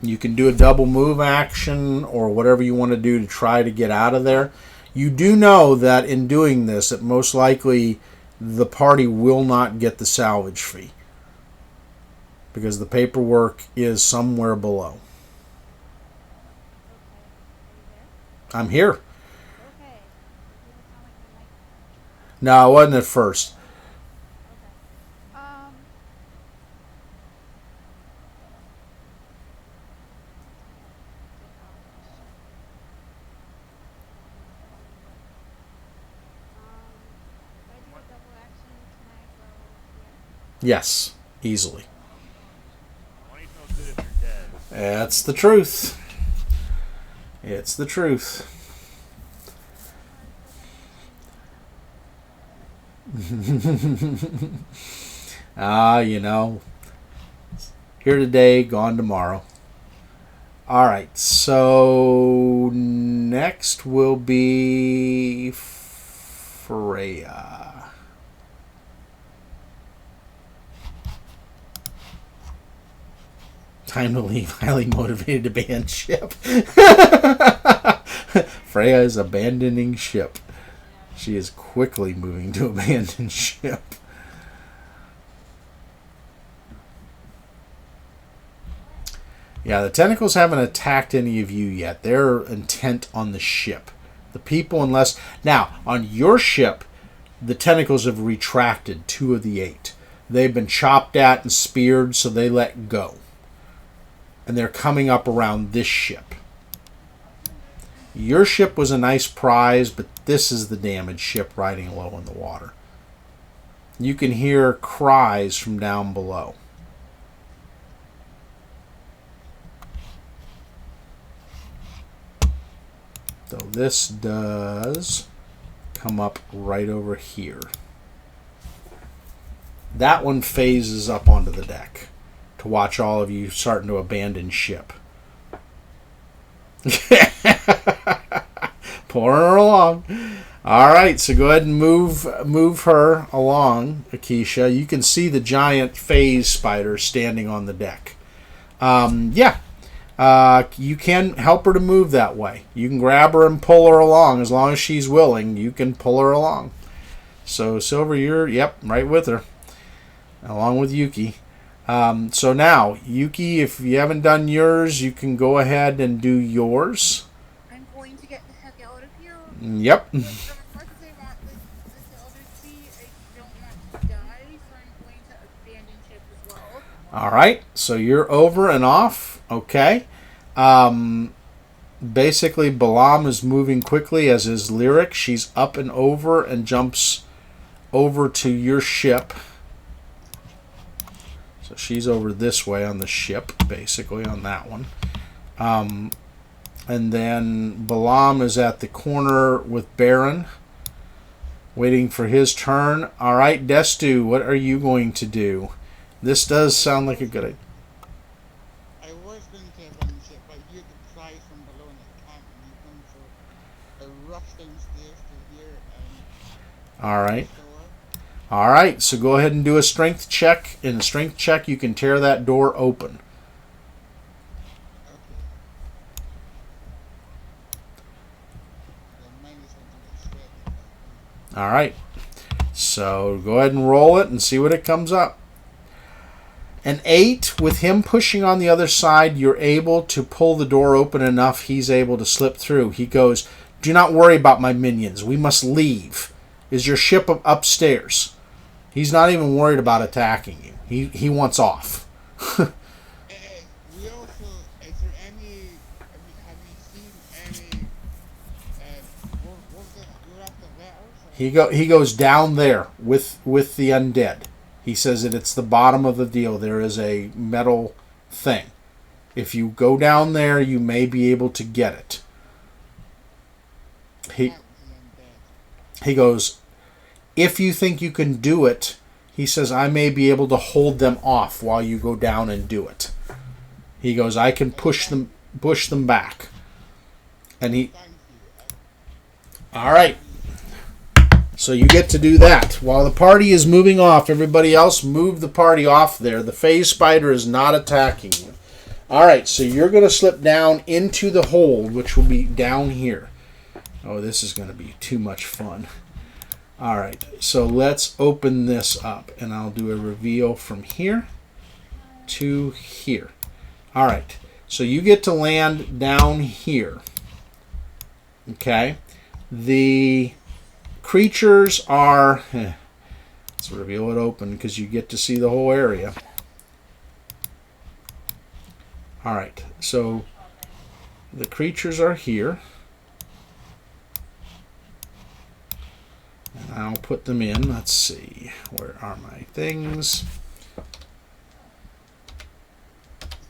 You can do a double move action or whatever you want to do to try to get out of there. You do know that in doing this, that most likely the party will not get the salvage fee because the paperwork is somewhere below. I'm here. Okay. It didn't sound like my mic. No, it wasn't at first. Okay. If I do a double action, can I go here? Yes, easily. Money's no good if you're dead. That's the truth. It's the truth. You know, here today, gone tomorrow. All right, so next will be Freya. Time to leave. Highly motivated to abandon ship. Freya is abandoning ship. She is quickly moving to abandon ship. Yeah, the tentacles haven't attacked any of you yet. They're intent on the ship. The people, unless... Now, on your ship, the tentacles have retracted 2 of the 8. They've been chopped at and speared, so they let go. And they're coming up around this ship. Your ship was a nice prize, but this is the damaged ship riding low in the water. You can hear cries from down below. So this does come up right over here. That one phases up onto the deck to watch all of you starting to abandon ship. Pouring her along. All right, so go ahead and move her along, Akeisha. You can see the giant phase spider standing on the deck. You can help her to move that way. You can grab her and pull her along. As long as she's willing, you can pull her along. So, Silver, you're, right with her. Along with Yuki. So now, Yuki, if you haven't done yours, you can go ahead and do yours. I'm going to get the heck out of here. Yep. But as much as I want the salvage fee, I don't want to die, so I'm going to abandon ship as well. All right. So you're over and off. Okay. Basically, Balaam is moving quickly, as is Lyric. She's up and over and jumps over to your ship. So she's over this way on the ship, basically, on that one. And then Balaam is at the corner with Baron, waiting for his turn. All right, Destu, what are you going to do? This does sound like a good idea. I was going to abandon ship, but I hear the cries from below and I can't leave them, so I rushed downstairs to here and All right. restore. All right, so go ahead and do a strength check. In a strength check, you can tear that door open. Okay. The mine is going to get shredded. All right. So go ahead and roll it and see what it comes up. An 8, with him pushing on the other side, you're able to pull the door open enough he's able to slip through. He goes, "Do not worry about my minions. We must leave. Is your ship upstairs?" He's not even worried about attacking you. He wants off. We also, is there any, have you seen any, what was it, you left the letters? He goes down there with the undead. He says that it's the bottom of the deal. There is a metal thing. If you go down there, you may be able to get it. He goes, if you think you can do it, he says, I may be able to hold them off while you go down and do it. He goes, I can push them back. And he... All right. So you get to do that. While the party is moving off, everybody else move the party off there. The phase spider is not attacking you. All right, so you're going to slip down into the hold, which will be down here. Oh, this is going to be too much fun. All right, so let's open this up, and I'll do a reveal from here to here. All right, so you get to land down here. Okay, the creatures are... let's reveal it open because you get to see the whole area. All right, so the creatures are here. And I'll put them in. Let's see. Where are my things?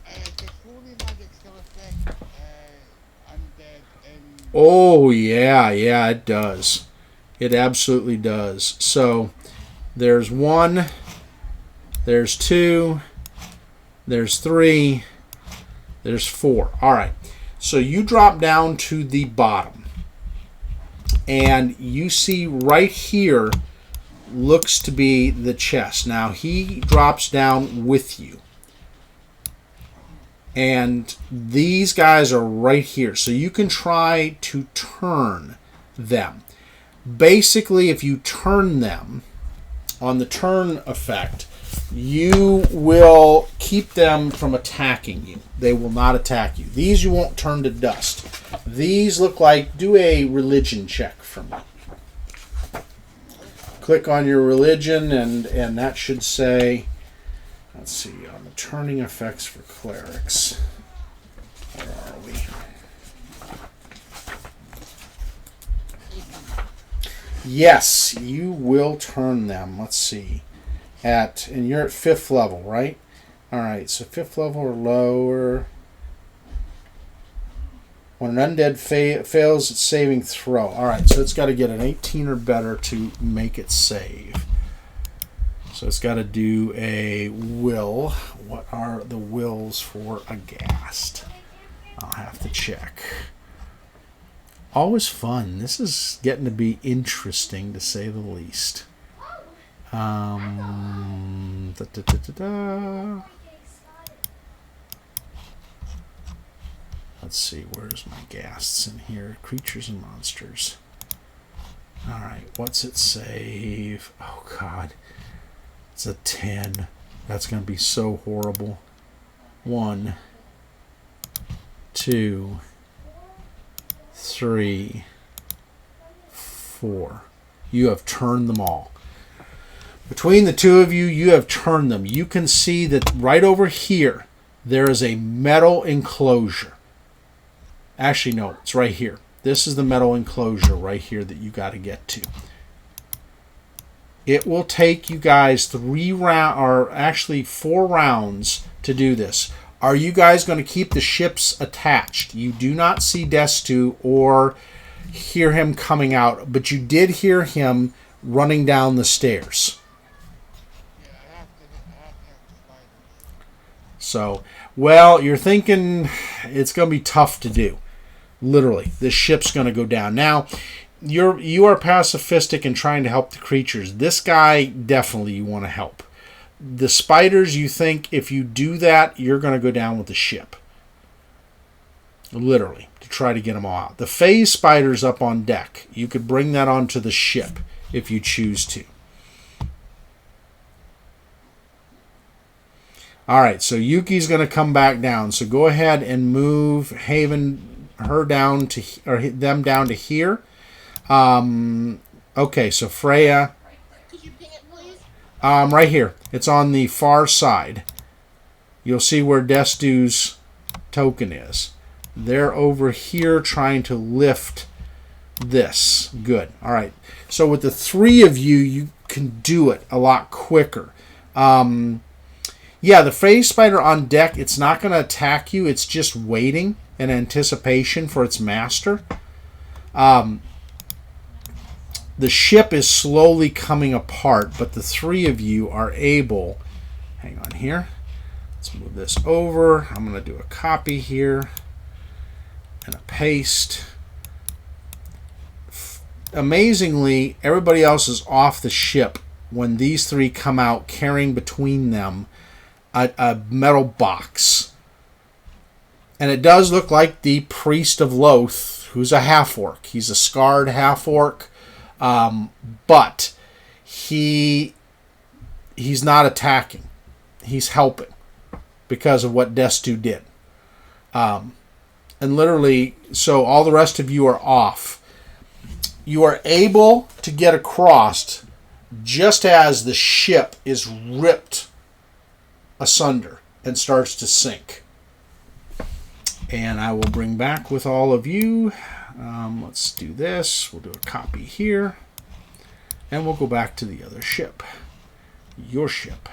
Does holy magic still affect undead and... Oh, yeah, it does. It absolutely does. So, there's 1, there's 2, there's 3, there's 4. All right. So, you drop down to the bottom. And you see right here looks to be the chest. Now, he drops down with you. And these guys are right here. So you can try to turn them. Basically, if you turn them on the turn effect, you will keep them from attacking you. They will not attack you. These you won't turn to dust. These look like... Do a religion check for me. Click on your religion, and that should say... Let's see, on the turning effects for clerics. Where are we? Yes, you will turn them. Let's see. And you're at 5th level, right? Alright, so 5th level or lower. When an undead fails its saving throw. Alright, so it's got to get an 18 or better to make it save. So it's got to do a will. What are the wills for aghast? I'll have to check. Always fun. This is getting to be interesting, to say the least. Let's see, where's my ghasts in here? Creatures and monsters. Alright, what's it save? Oh, God. It's a 10. That's going to be so horrible. 1, 2, 3, 4. You have turned them all. Between the two of you, you have turned them. You can see that right over here, there is a metal enclosure. Actually, no, it's right here. This is the metal enclosure right here that you got to get to. It will take you guys 4 rounds to do this. Are you guys going to keep the ships attached? You do not see Destu or hear him coming out, but you did hear him running down the stairs. So, well, you're thinking it's going to be tough to do. Literally, this ship's going to go down. Now, you are pacifistic and trying to help the creatures. This guy, definitely you want to help. The spiders, you think if you do that, you're going to go down with the ship. Literally, to try to get them all out. The phase spider's up on deck. You could bring that onto the ship if you choose to. All right, so Yuki's going to come back down. So go ahead and move her down to, or them down to here. Okay, so Freya, Could you ping it, please? right here. It's on the far side. You'll see where Destu's token is. They're over here trying to lift this. Good. All right. So with the three of you, you can do it a lot quicker. Yeah, the phase spider on deck, it's not going to attack you. It's just waiting in anticipation for its master. The ship is slowly coming apart, but the three of you are able... Hang on here. Let's move this over. I'm going to do a copy here and a paste. Amazingly, everybody else is off the ship when these three come out carrying between them a metal box. And it does look like the Priest of Loth, who's a half-orc. He's a scarred half-orc, but he's not attacking. He's helping because of what Destu did. And literally, so all the rest of you are off. You are able to get across just as the ship is ripped asunder and starts to sink. And I will bring back with all of you. Let's do this. We'll do a copy here. And we'll go back to the other ship. Your ship.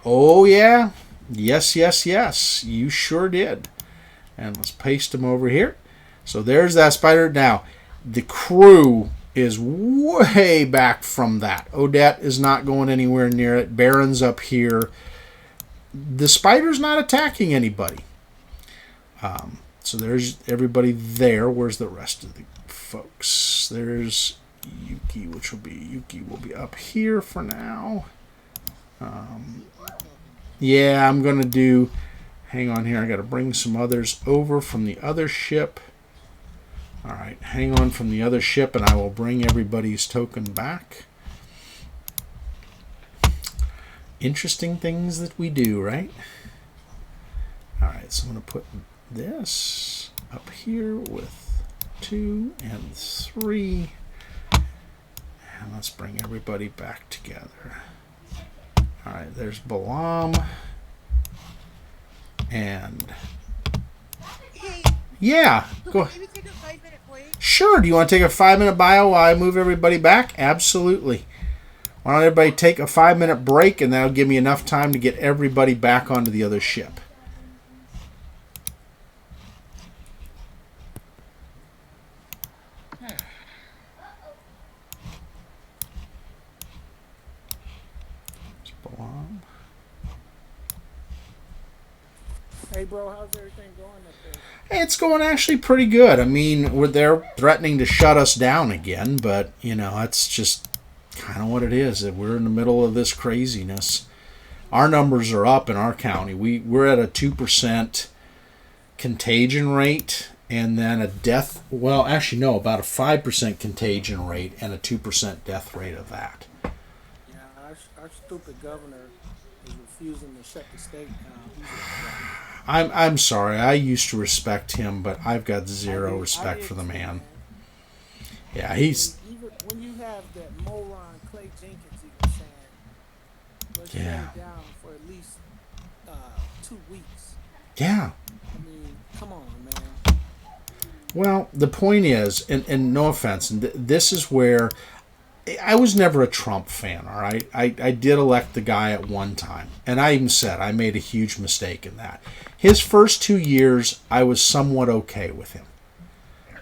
Oh, yeah. Yes, yes, yes. You sure did. And let's paste them over here. So there's that spider. Now, the crew is way back from that. Odette is not going anywhere near it. Baron's up here. The spider's not attacking anybody. So there's everybody there. Where's the rest of the folks? There's Yuki, Yuki will be up here for now. Yeah, I'm going to do... Hang on here. I got to bring some others over from the other ship. All right, hang on from the other ship, and I will bring everybody's token back. Interesting things that we do, right? All right, so I'm going to put this up here with 2 and 3. And let's bring everybody back together. All right, there's Balam. And... Hey, Yeah, go could ahead. maybe take a 5-minute break? Sure. Do you want to take a 5-minute bio while I move everybody back? Absolutely. Why don't everybody take a 5-minute break, and that'll give me enough time to get everybody back onto the other ship. Hey, bro, how's everything going up there? Hey, it's going actually pretty good. I mean, they're threatening to shut us down again, but, you know, that's just kind of what it is. We're in the middle of this craziness. Our numbers are up in our county. We're at a 2% contagion rate, and then a death, well, actually, no, about a 5% contagion rate and a 2% death rate of that. Yeah, our stupid governor is refusing to shut the state down. I'm sorry. I used to respect him, but I've got zero I respect did for the too, man. Yeah, he's... Even when you have that moron Clay Jenkins even saying, let's shut Yeah. it down for at least 2 weeks. Yeah. I mean, come on, man. Well, the point is, and no offense, and this is where... I was never a Trump fan, all right? I did elect the guy at one time, and I even said I made a huge mistake in that. His first 2 years, I was somewhat okay with him.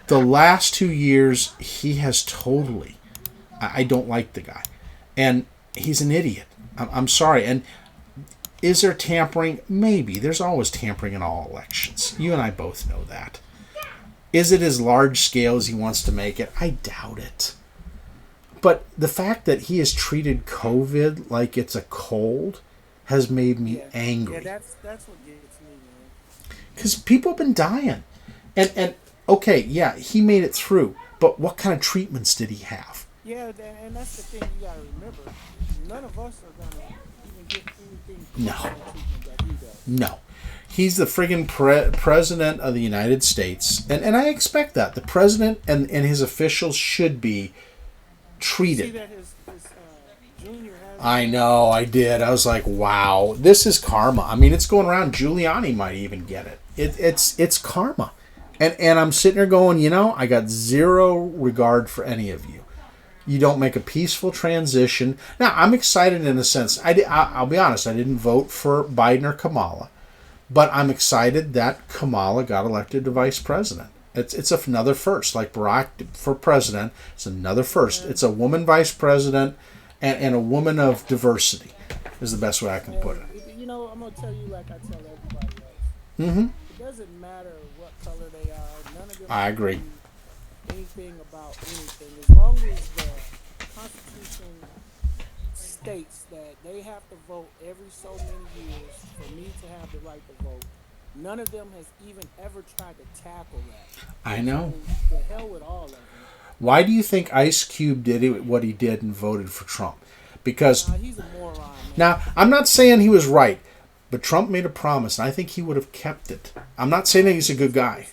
The last 2 years, he has totally... I don't like the guy. And he's an idiot. I'm sorry. And is there tampering? Maybe. There's always tampering in all elections. You and I both know that. Is it as large scale as he wants to make it? I doubt it. But the fact that he has treated COVID like it's a cold has made me angry. Yeah, that's what gets me, man. Because people have been dying. And okay, yeah, he made it through. But what kind of treatments did he have? Yeah, and that's the thing you gotta remember. None of us are gonna even get anything close No. to the treatment that he does. No. He's the friggin' president of the United States. And I expect that. The president and his officials should be You see treated. that his junior has it I now? know, I did. I was like, wow, this is karma. I mean, it's going around. Giuliani might even get it. It's karma. And I'm sitting there going, I got zero regard for any of you. You don't make a peaceful transition. Now, I'm excited in a sense. I'll be honest, I didn't vote for Biden or Kamala. But I'm excited that Kamala got elected to vice president. It's another first, like Barack for president. It's another first. It's a woman vice president and a woman of diversity is the best way I can put it. I'm gonna tell you like I tell everybody else. Mm-hmm. It doesn't matter what color they are. None of them I can agree. do anything about anything. As long as the Constitution states that they have to vote every so many years for me to have the right to vote, none of them has even ever tried to tackle that. I know. So, the hell with all of them. Why do you think Ice Cube did what he did and voted for Trump? Because He's a moron, man. now I'm not saying he was right, but Trump made a promise, and I think he would have kept it. I'm not saying that he's a good guy.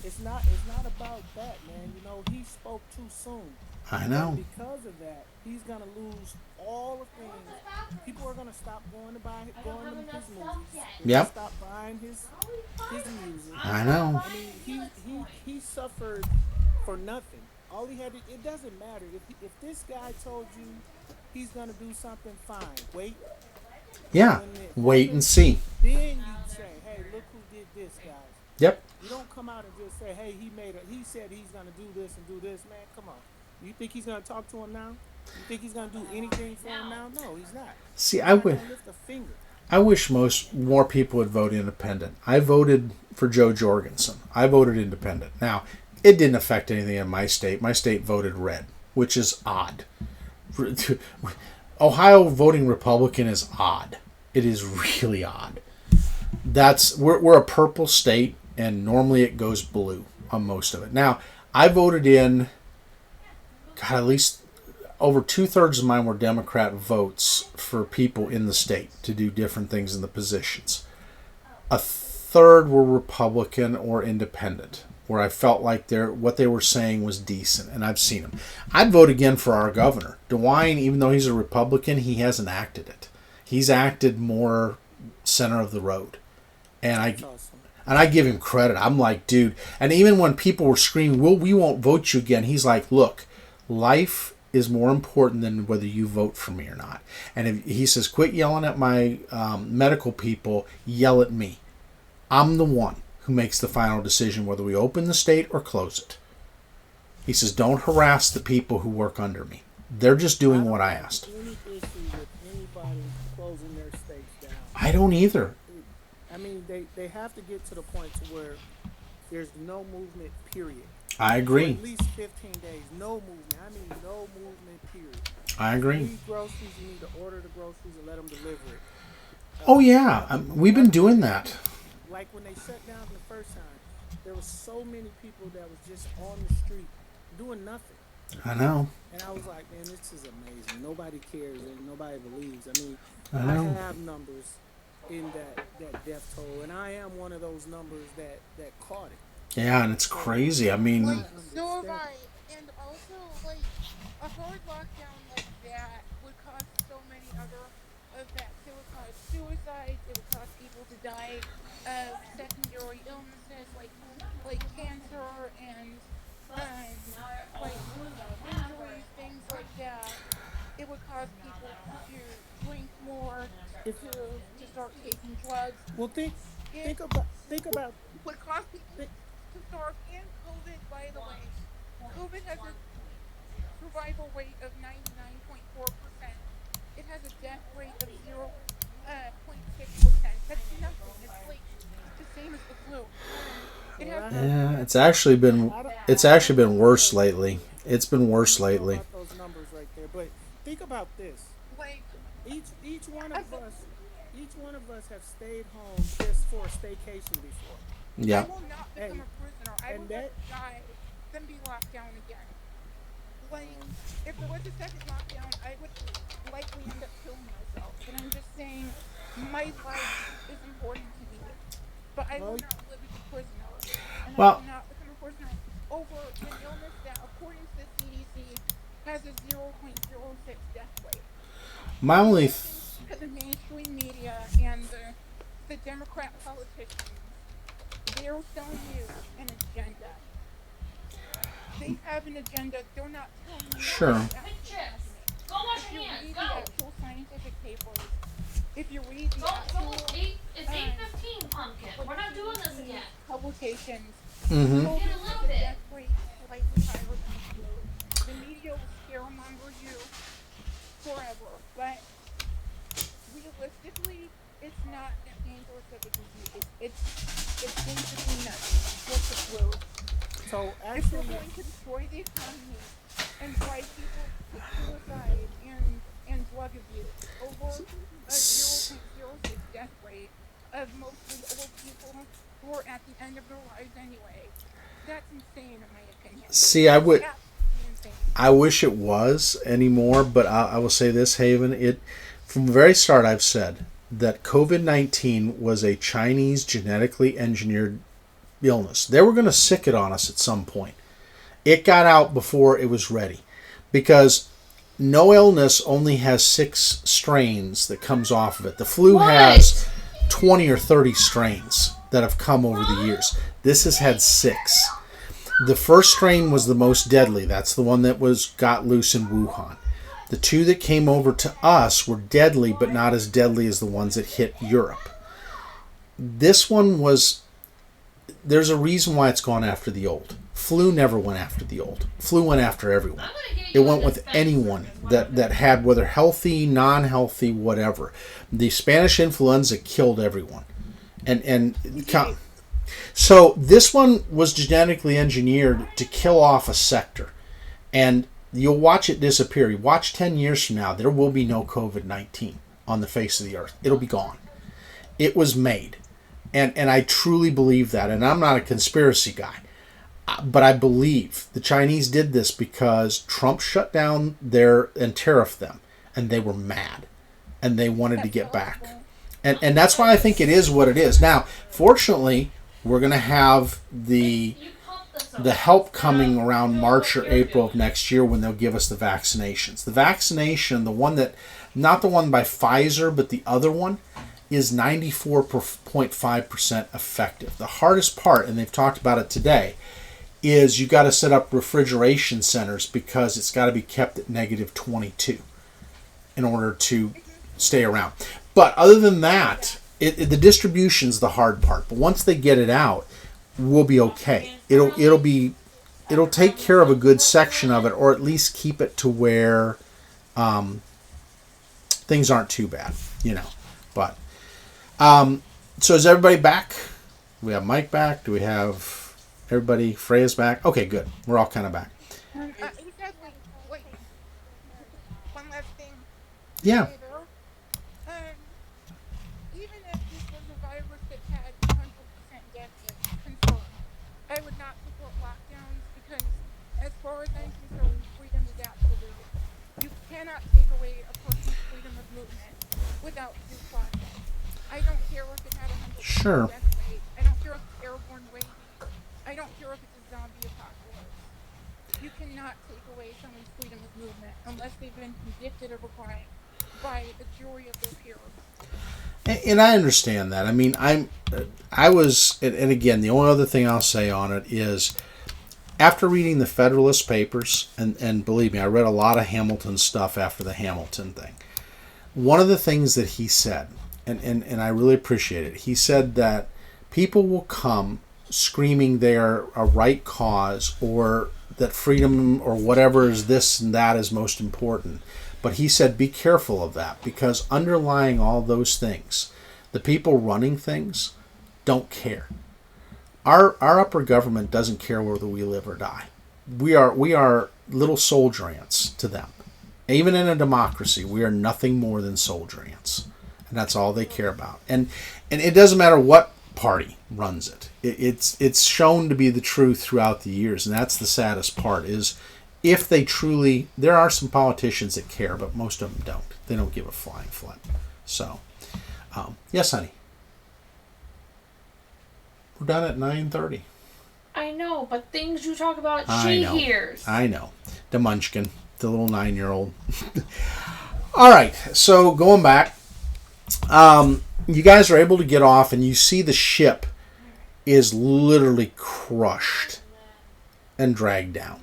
It's not about that, man. He spoke too soon. I know. And because of that, he's gonna lose all of things. People are gonna stop going to his movies. They're Yep. gonna stop buying his music. I know. I mean, he suffered for nothing. All he had to, it doesn't matter if this guy told you he's gonna do something. Fine, wait. Yeah. When it Wait and happens, see. then you say, hey, look who did this, guys. Yep. You don't come out and just say, hey, he said he's gonna do this and do this, man. Come on. You think he's gonna talk to him now? You think he's gonna do anything for him now? No, he's not. See, He's I not would. gonna lift a finger. I wish more people would vote independent. I voted for Joe Jorgensen. I voted independent. Now, it didn't affect anything in my state. My state voted red, which is odd. Ohio voting Republican is odd. It is really odd. We're a purple state, and normally it goes blue on most of it. Now, I voted in, God, at least over 2/3 of mine were Democrat votes for people in the state to do different things in the positions. A third were Republican or independent, where I felt like what they were saying was decent, and I've seen them. I'd vote again for our governor. DeWine, even though he's a Republican, he hasn't acted it. He's acted more center of the road. And I give him credit. I'm like, dude. And even when people were screaming, well, we won't vote you again, he's like, look, life is more important than whether you vote for me or not. And if he says, quit yelling at my medical people, yell at me. I'm the one who makes the final decision whether we open the state or close it. He says, don't harass the people who work under me. They're just doing what I asked. Any issue with anybody closing their states down? I don't either. I mean, they have to get to the point to where there's no movement, period. I For agree. at least 15 days, no movement. I mean, no movement, period. I You agree. need groceries, you need to order the groceries and let them deliver it. Oh, yeah. We've been doing that. Like when they shut down the first time, there was so many people that was just on the street doing nothing. I know. And I was like, man, this is amazing. Nobody cares and nobody believes. I mean, I I know. have numbers in that death toll, and I am one of those numbers that caught it. Yeah, and it's crazy. I mean, Like, so have I. And also, like, a hard lockdown like that would cause so many other effects. It would cause suicides. It would cause people to die of secondary illnesses like cancer and like injuries, things like that. It would cause people to drink more, to start taking drugs. Well, think It about would cause people think, to starve. And COVID, by the way, COVID has a survival rate of 99.4%. It has a death rate of 0.6%. That's nothing. It's like the same as the flu. It has yeah, it's actually been worse lately. It's been worse lately. about those numbers right there, but think about this. like Each one of us have stayed home just for a staycation before. Yeah. I will not become a prisoner. I and would that- rather die than be locked down again. like, if there was a second lockdown, I would likely end up killing myself. But I'm just saying, my life is important to me. But I will Well, not live as a prisoner. And I will Well, not become a prisoner over an illness that, according to the CDC, has a 0.06 death rate. my You only listen to the mainstream media and the Democrat politicians, they're selling you an agenda. They have an agenda. They're not telling you sure. what's actually happening. If you read the actual scientific papers, if you read the actual like CDC publications, Mm-hmm. COVID has a death rate slightly higher than the flu. The media will scaremonger you forever, but realistically, it's not that dangerous of a disease. It's basically nothing. It's just the flu. so If you're actually, going to destroy the economy and drive people to suicide and drug abuse over a 0.06 death rate of mostly old people who are at the end of their lives anyway, that's insane in my opinion. See, It's absolutely insane. I wish it was anymore, but I will say this, Haven. From the very start, I've said that COVID-19 was a Chinese genetically engineered illness. They were going to sick it on us at some point. It got out before it was ready, because no illness only has 6 strains that comes off of it. The flu has 20 or 30 strains that have come over the years. This has had 6. The first strain was the most deadly. That's the one that got loose in Wuhan. The 2 that came over to us were deadly, but not as deadly as the ones that hit Europe. This one was... There's a reason why it's gone after the old. Flu never went after the old. Flu went after everyone. It went with anyone that had, whether healthy, non-healthy, whatever. The Spanish influenza killed everyone. So this one was genetically engineered to kill off a sector. And you'll watch it disappear. You watch 10 years from now, there will be no COVID-19 on the face of the earth. It'll be gone. It was made. And I truly believe that. And I'm not a conspiracy guy. But I believe the Chinese did this because Trump shut down and tariffed them. And they were mad. And they wanted to get back. And that's why I think it is what it is. Now, fortunately, we're going to have the help coming around March or April of next year when they'll give us the vaccinations. The vaccination, not the one by Pfizer, but the other one, is 94.5% effective. The hardest part, and they've talked about it today, is you got to set up refrigeration centers because it's got to be kept at negative 22 in order to stay around. But other than that, the distribution's the hard part. But once they get it out, we'll be okay. It'll take care of a good section of it, or at least keep it to where things aren't too bad, But so is everybody back? Do we have Mike back? Do we have everybody? Freya's back. Okay, good. We're all kind of back. Exactly. Wait. One last thing. Yeah. Even if this was a virus that had 100% death rate confirmed, I would not support lockdowns because, as far as I'm concerned, freedom is absolute. You cannot take away a person's freedom of movement without due process. I don't care if it had 100% death rate. I don't care if it's airborne rabies. I don't care if it's a zombie apocalypse. You cannot take away someone's freedom of movement unless they've been convicted of a crime by a jury of their peers. And I understand that. I mean, and again, the only other thing I'll say on it is, after reading the Federalist Papers, and believe me, I read a lot of Hamilton stuff after the Hamilton thing. One of the things that he said, and I really appreciate it, he said that people will come screaming they're a right cause, or that freedom or whatever is this and that is most important. But he said, be careful of that, because underlying all those things, the people running things don't care. Our upper government doesn't care whether we live or die. We are little soldier ants to them. Even in a democracy, we are nothing more than soldier ants. And that's all they care about. And it doesn't matter what party runs it. It's shown to be the truth throughout the years, and that's the saddest part, is if they truly, there are some politicians that care, but most of them don't. They don't give a flying flip. So, yes, honey. We're done at 9:30. I know, but things you talk about, I she know. hears. I know. The munchkin, the little 9-year-old. All right, so going back, you guys are able to get off, and you see the ship is literally crushed and dragged down.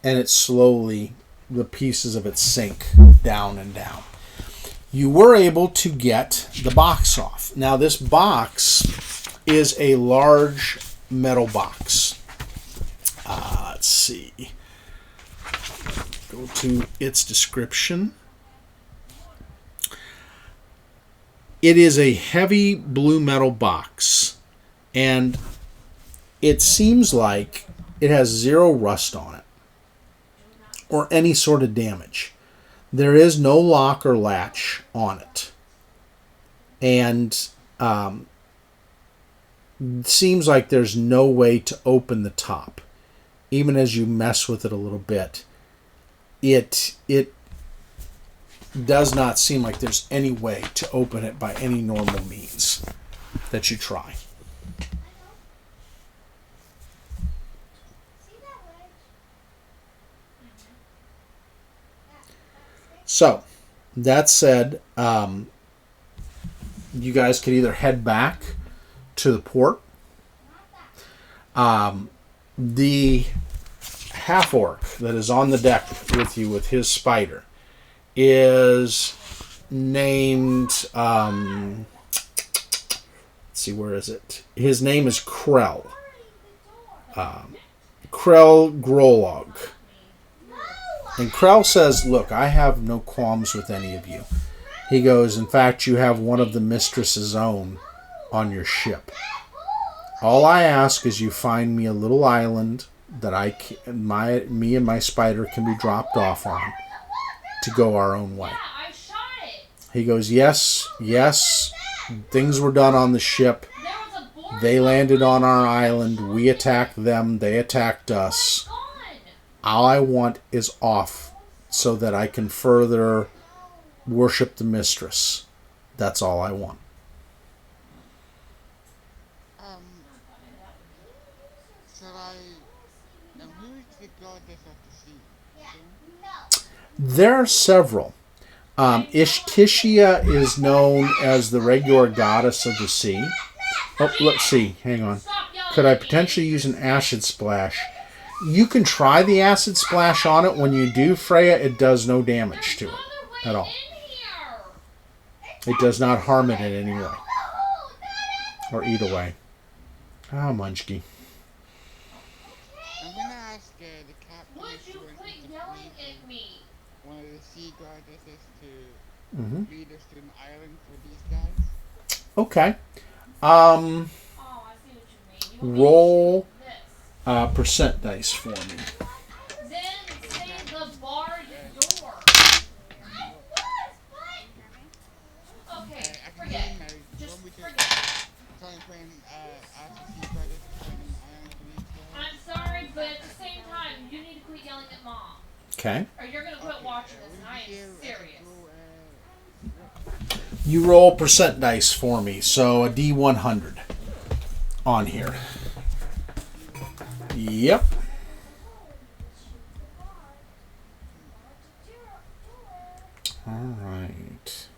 And it's slowly, the pieces of it sink down and down. You were able to get the box off. Now, this box is a large metal box. Let's see. Go to its description. It is a heavy blue metal box, and it seems like it has 0 rust on it or any sort of damage. There is no lock or latch on it, and seems like there's no way to open the top. Even as you mess with it a little bit, it does not seem like there's any way to open it by any normal means that you try. So, that said, you guys could either head back to the port. The half-orc that is on the deck with you with his spider is named, let's see, where is it? His name is Krell. Krell Grolog. And Krell says, look, I have no qualms with any of you. He goes, in fact, you have one of the mistress's own on your ship. All I ask is you find me a little island that me and my spider can be dropped off on to go our own way. He goes, yes, things were done on the ship. They landed on our island. We attacked them. They attacked us. All I want is off so that I can further worship the mistress. That's all I want. There are several. Ishkishia is known as the regular goddess of the sea. Oh, let's see. Hang on. Could I potentially use an acid splash? You can try the acid splash on it. When you do, Freya, it does no damage to it at all. It does not harm it in any way. Or eat away. Ah, Munchkie. I'm gonna ask the captain if she wants me to free one of the sea goddesses to lead us to an island for these guys. Okay. Roll percent dice for me. Then say the bar door. Okay, forget. Just forget. I'm sorry, but at the same time, you need to quit yelling at Mom. Okay. Or you're going to quit watching this, and I am serious. You roll percent dice for me. So a D100 on here. Yep. All right.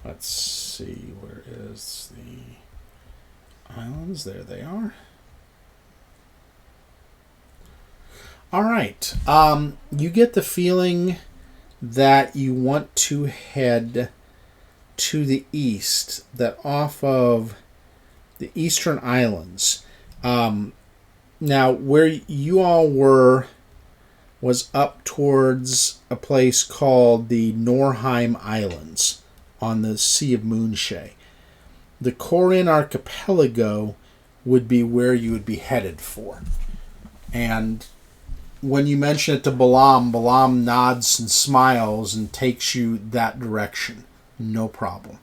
Let's see. Where is the islands? There they are. All right. You get the feeling that you want to head to the east, that off of the eastern islands. Now, where you all were was up towards a place called the Norheim Islands on the Sea of Moonshay. The Corin Archipelago would be where you would be headed for. And when you mention it to Balaam, Balaam nods and smiles and takes you that direction. No problem.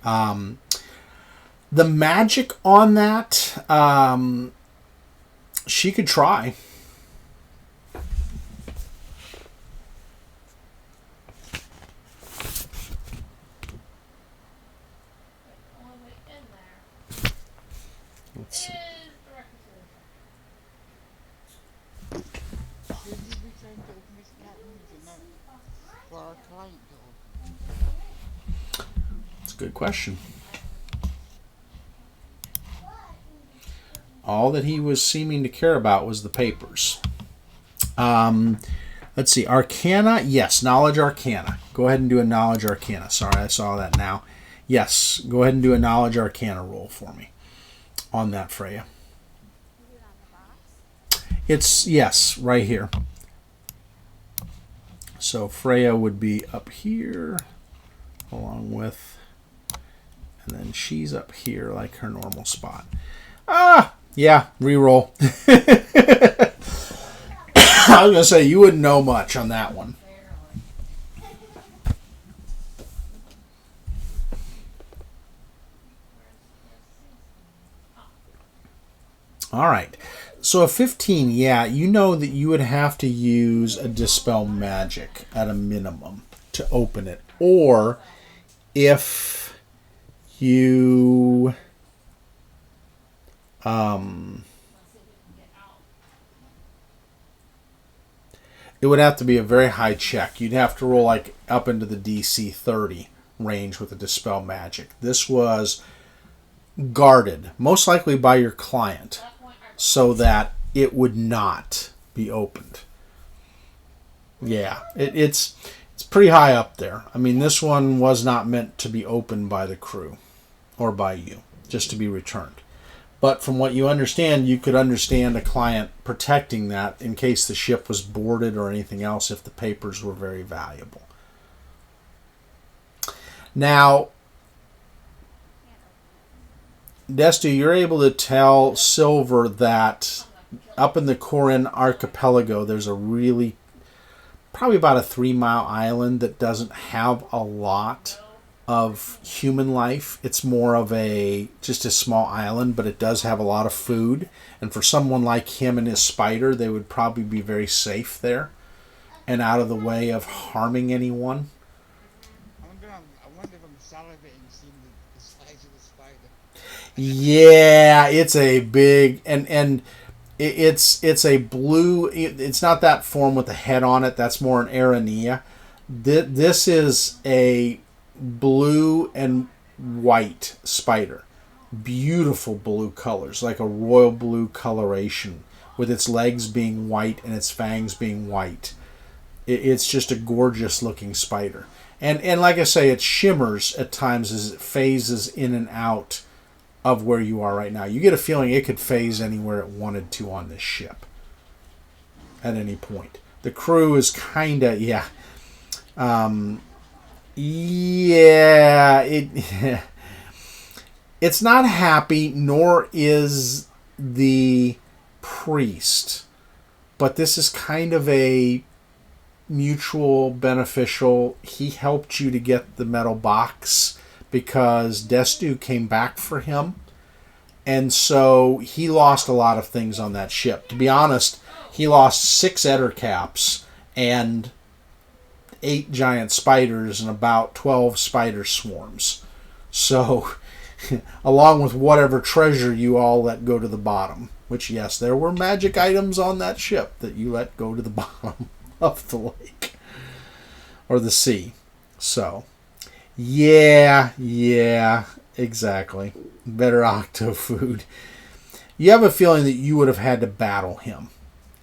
The magic on that, She could try. Only way in there Let's see. is directly to the front. Should we be trying to open this cabinet or not? For our client to open. That's a good question. All that he was seeming to care about was the papers. Let's see. Arcana. Yes, Knowledge Arcana. Go ahead and do a Knowledge Arcana. Sorry, I saw that now. Yes, go ahead and do a Knowledge Arcana roll for me on that, Freya. Is it on the box? It's, yes, right here. So Freya would be up here along with, and then she's up here like her normal spot. Yeah, reroll. I was going to say, you wouldn't know much on that one. All right. So a 15, yeah, you know that you would have to use a Dispel Magic at a minimum to open it. Or if you... it would have to be a very high check. You'd have to roll like up into the DC 30 range with a Dispel Magic. This was guarded, most likely by your client, so that it would not be opened. Yeah, it's pretty high up there. I mean, this one was not meant to be opened by the crew or by you, just to be returned. But from what you understand, you could understand a client protecting that in case the ship was boarded or anything else if the papers were very valuable. Now, Destu, you're able to tell Silver that up in the Corin archipelago, there's a really, probably about a 3-mile island that doesn't have a lot of human life. It's more of just a small island, but it does have a lot of food. And for someone like him and his spider, they would probably be very safe there and out of the way of harming anyone. I wonder if I'm salivating seeing the size of the spider. Yeah, it's a big, and it's a blue. It's not that form with the head on it. That's more an Aranea. This is a blue and white spider. Beautiful blue colors, like a royal blue coloration, with its legs being white and its fangs being white. It's just a gorgeous looking spider. And like I say, it shimmers at times as it phases in and out of where you are right now. You get a feeling it could phase anywhere it wanted to on this ship at any point. The crew is kind of, it's not happy, nor is the priest. But this is kind of a mutual beneficial. He helped you to get the metal box because Destu came back for him. And so he lost a lot of things on that ship. To be honest, he lost 6 ettercaps and 8 giant spiders and about 12 spider swarms. So, along with whatever treasure you all let go to the bottom. Which, yes, there were magic items on that ship that you let go to the bottom of the lake. Or the sea. So, yeah, exactly. Better octo food. You have a feeling that you would have had to battle him.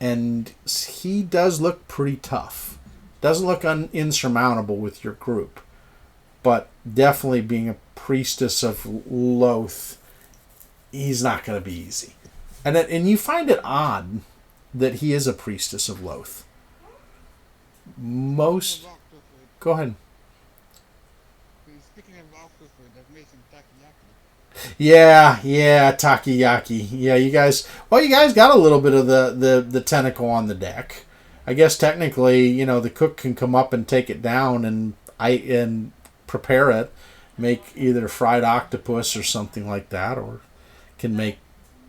And he does look pretty tough. Doesn't look insurmountable with your group. But definitely being a priestess of Loth, he's not going to be easy. And you find it odd that he is a priestess of Loth. Go ahead. Speaking of octo food, I've made some takoyaki. Yeah, takoyaki. Yeah, you guys got a little bit of the tentacle on the deck. I guess technically, the cook can come up and take it down and prepare it, make either fried octopus or something like that, or can make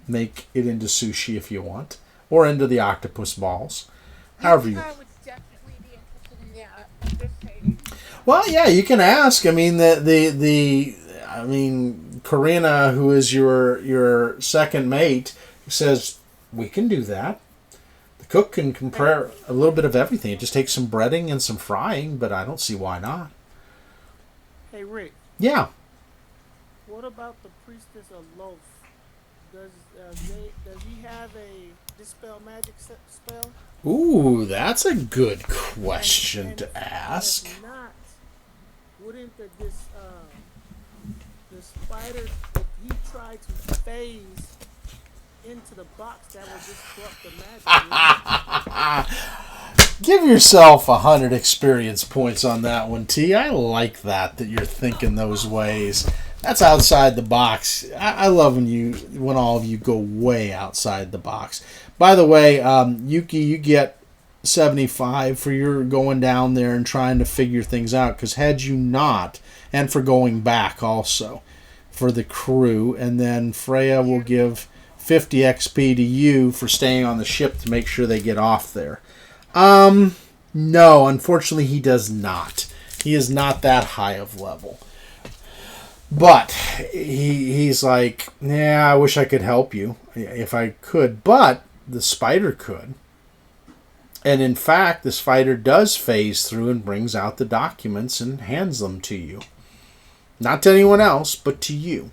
it into sushi if you want. or into the octopus balls. However you. I would definitely be interested in that. Just saying. Well, yeah, you can ask. I mean, Karina, who is your second mate, says we can do that. The cook can prepare a little bit of everything. It just takes some breading and some frying, but I don't see why not. Hey, Rick. Yeah. What about the priestess of Loaf? Does he have a dispel magic spell? Ooh, that's a good question to ask. If not, wouldn't the spider, if he tried to phase into the box, that would disrupt the magic? Give yourself 100 experience points on that one, T. I like that you're thinking those ways. That's outside the box. I love when all of you go way outside the box. By the way, Yuki, you get 75 for your going down there and trying to figure things out, because had you not, and for going back also for the crew, and then Freya will give 50 XP to you for staying on the ship to make sure they get off there. No, unfortunately he does not. He is not that high of level. But he's like, yeah, I wish I could help you if I could, but the spider could. And in fact, the spider does phase through and brings out the documents and hands them to you. Not to anyone else, but to you.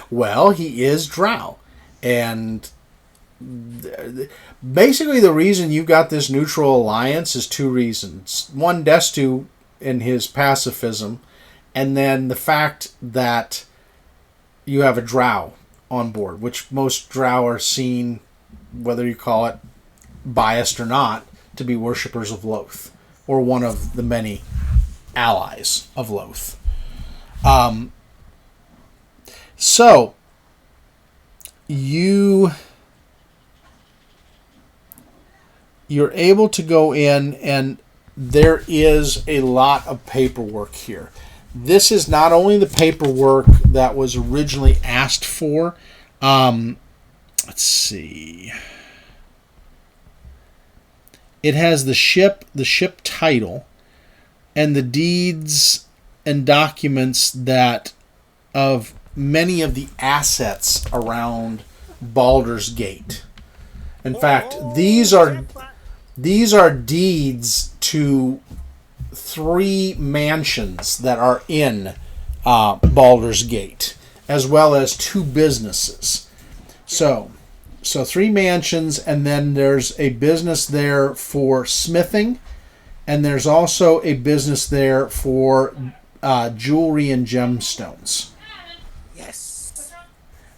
Well, he is Drow. And basically the reason you got this neutral alliance is two reasons. One, Destu and his pacifism, and then the fact that you have a Drow on board, which most Drow are seen, whether you call it biased or not, to be worshippers of Loth, or one of the many allies of Loth. So you're able to go in, and there is a lot of paperwork here. This is not only the paperwork that was originally asked for. Let's see. It has the ship title, and the deeds and documents that of many of the assets around Baldur's Gate. In fact, these are deeds to 3 mansions that are in Baldur's Gate, as well as 2 businesses. So 3 mansions, and then there's a business there for smithing, and there's also a business there for jewelry and gemstones. Yes.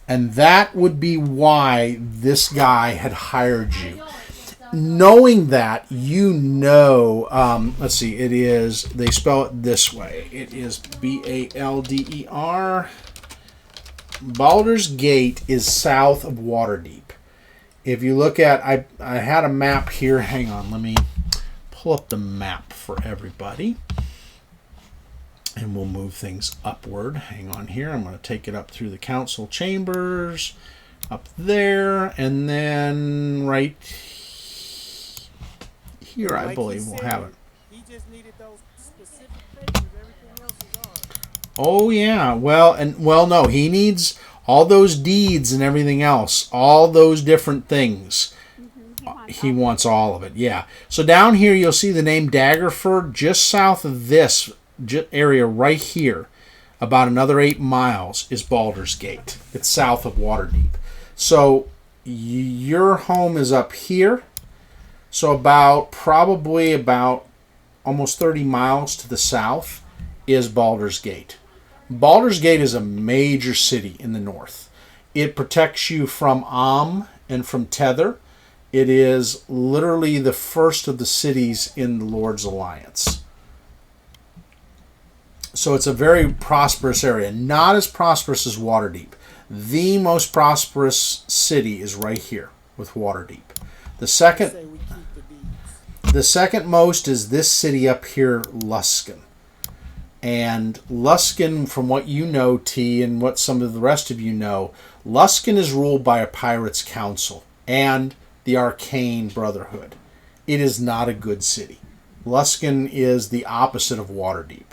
And that would be why this guy had hired you. Knowing that, let's see, they spell it this way. It is Balder. Baldur's Gate is south of Waterdeep. If you look at, I had a map here. Hang on, let me pull up the map for everybody. And we'll move things upward. Hang on here. I'm going to take it up through the council chambers, up there, and then right here, I believe we'll have it. He just needed those specific papers. Everything else is ours. Oh yeah. Well, no. He needs all those deeds and everything else. All those different things. He wants all of it. Yeah. So down here, you'll see the name Daggerford, just south of this area right here. About another 8 miles is Baldur's Gate. It's south of Waterdeep. So your home is up here. So probably about almost 30 miles to the south is Baldur's Gate. Baldur's Gate is a major city in the north. It protects you from and from Tether. It is literally the first of the cities in the Lord's Alliance. So it's a very prosperous area. Not as prosperous as Waterdeep. The most prosperous city is right here with Waterdeep. The second most is this city up here, Luskan. And Luskan, from what you know, T, and what some of the rest of you know, Luskan is ruled by a pirate's council and the Arcane Brotherhood. It is not a good city. Luskan is the opposite of Waterdeep.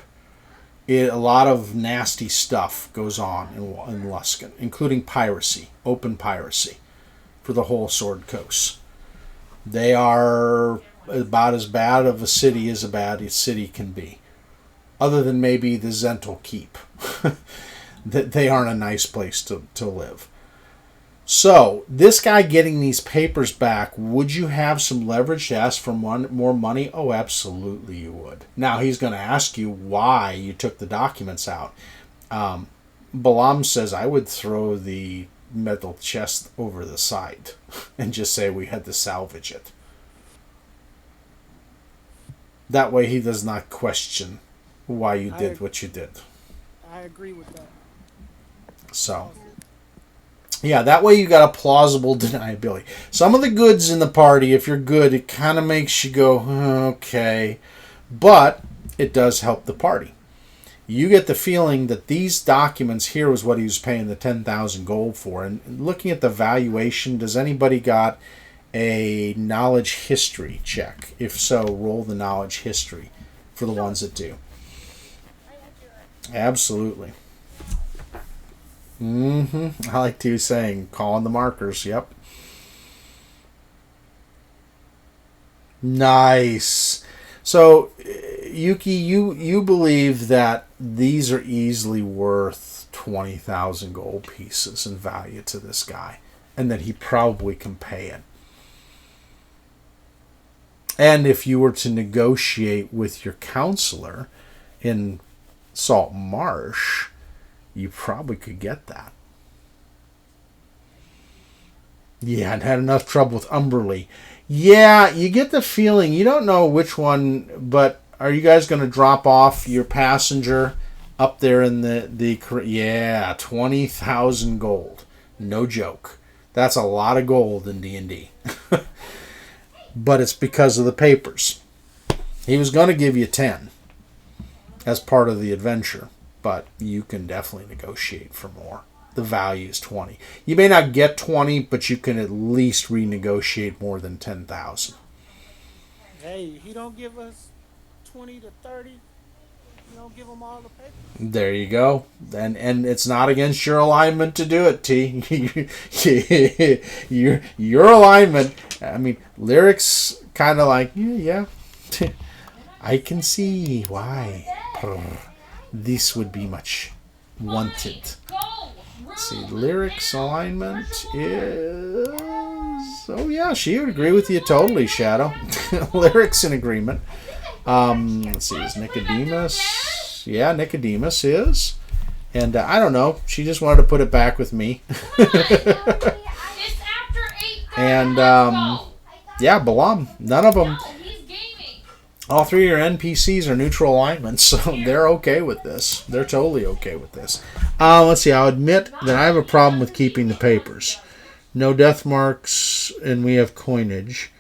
A lot of nasty stuff goes on in Luskan, including piracy, open piracy, for the whole Sword Coast. They are about as bad of a city as a bad city can be. Other than maybe the Zental Keep. They aren't a nice place to live. So, this guy getting these papers back, would you have some leverage to ask for more money? Oh, absolutely you would. Now, he's going to ask you why you took the documents out. Balam says, I would throw the metal chest over the side and just say we had to salvage it. That way he does not question why you did what you did. I agree with that. So, yeah, that way you got a plausible deniability. Some of the goods in the party, if you're good, it kind of makes you go, okay. But it does help the party. You get the feeling that these documents here was what he was paying the 10,000 gold for. And looking at the valuation, does anybody got a knowledge history check? If so, roll the knowledge history for the ones that do. Absolutely. I like to saying, calling the markers. Yep. Nice. So, Yuki, you believe that these are easily worth 20,000 gold pieces in value to this guy, and that he probably can pay it. And if you were to negotiate with your counselor in Saltmarsh, you probably could get that. Yeah, and had enough trouble with Umberly. Yeah, you get the feeling, you don't know which one, but are you guys going to drop off your passenger up there in yeah, 20,000 gold. No joke. That's a lot of gold in D&D. But it's because of the papers. He was going to give you 10 as part of the adventure, but you can definitely negotiate for more. The value is 20. You may not get 20, but you can at least renegotiate more than 10,000. Hey, he don't give us 20 to 30. You don't give him all the papers. There you go. And it's not against your alignment to do it, T. your alignment. I mean, Lyric's kind of like, yeah. I can see why this would be much wanted. Let's see, Lyric's alignment is... Oh, yeah, she would agree with you totally, Shadow. Lyric's in agreement. Let's see, is Nicodemus? Yeah, Nicodemus is. And I don't know. She just wanted to put it back with me. And, yeah, Balam. None of them... All three of your NPCs are neutral alignments, so they're okay with this. They're totally okay with this. Let's see, I'll admit that I have a problem with keeping the papers. No death marks, and we have coinage.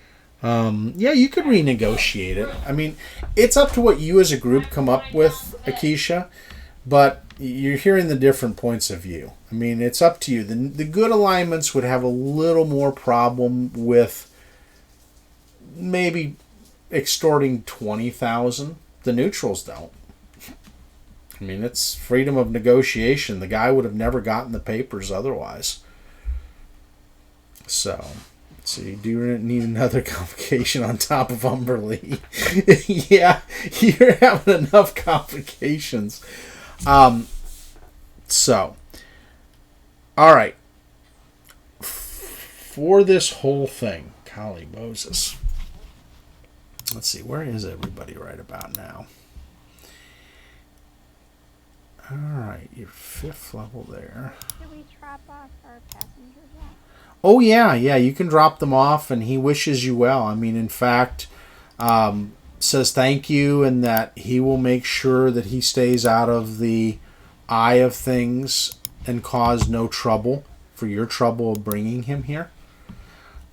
Yeah, you could renegotiate it. I mean, it's up to what you as a group come up with, Akeisha, but you're hearing the different points of view. I mean, it's up to you. The good alignments would have a little more problem with maybe extorting 20,000. The neutrals don't. I mean, it's freedom of negotiation. The guy would have never gotten the papers otherwise. So, let's see. Do you need another complication on top of Umberly? Yeah, you're having enough complications. So, all right. For this whole thing, golly Moses. Let's see, where is everybody right about now? All right, you're 5th level there. Did we drop off our passengers yet? Oh, yeah, you can drop them off, and he wishes you well. I mean, in fact, says thank you, and that he will make sure that he stays out of the eye of things and cause no trouble for your trouble of bringing him here.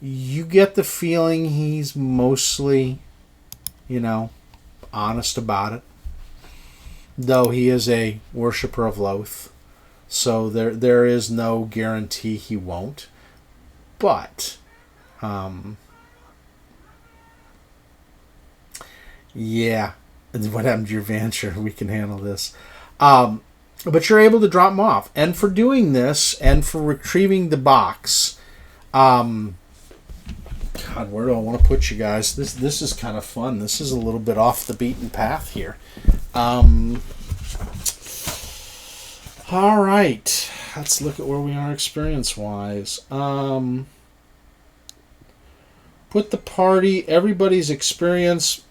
You get the feeling he's mostly... honest about it. though he is a worshiper of Loth. So there is no guarantee he won't. But, yeah. What happened to your Vansher? We can handle this. But you're able to drop him off. And for doing this, and for retrieving the box, God, where do I want to put you guys? This is kind of fun. This is a little bit off the beaten path here. All right. Let's look at where we are experience-wise. Put the party, everybody's experience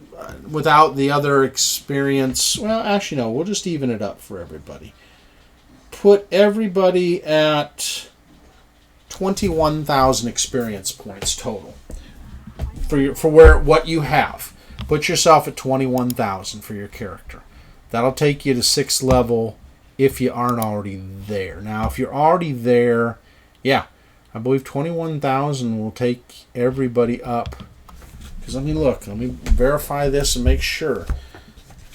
without the other experience. Well, actually, no. We'll just even it up for everybody. Put everybody at 21,000 experience points total for what you have. Put yourself at 21,000 for your character. That'll take you to 6th level if you aren't already there. Now, if you're already there, yeah, I believe 21,000 will take everybody up. Because let me verify this and make sure.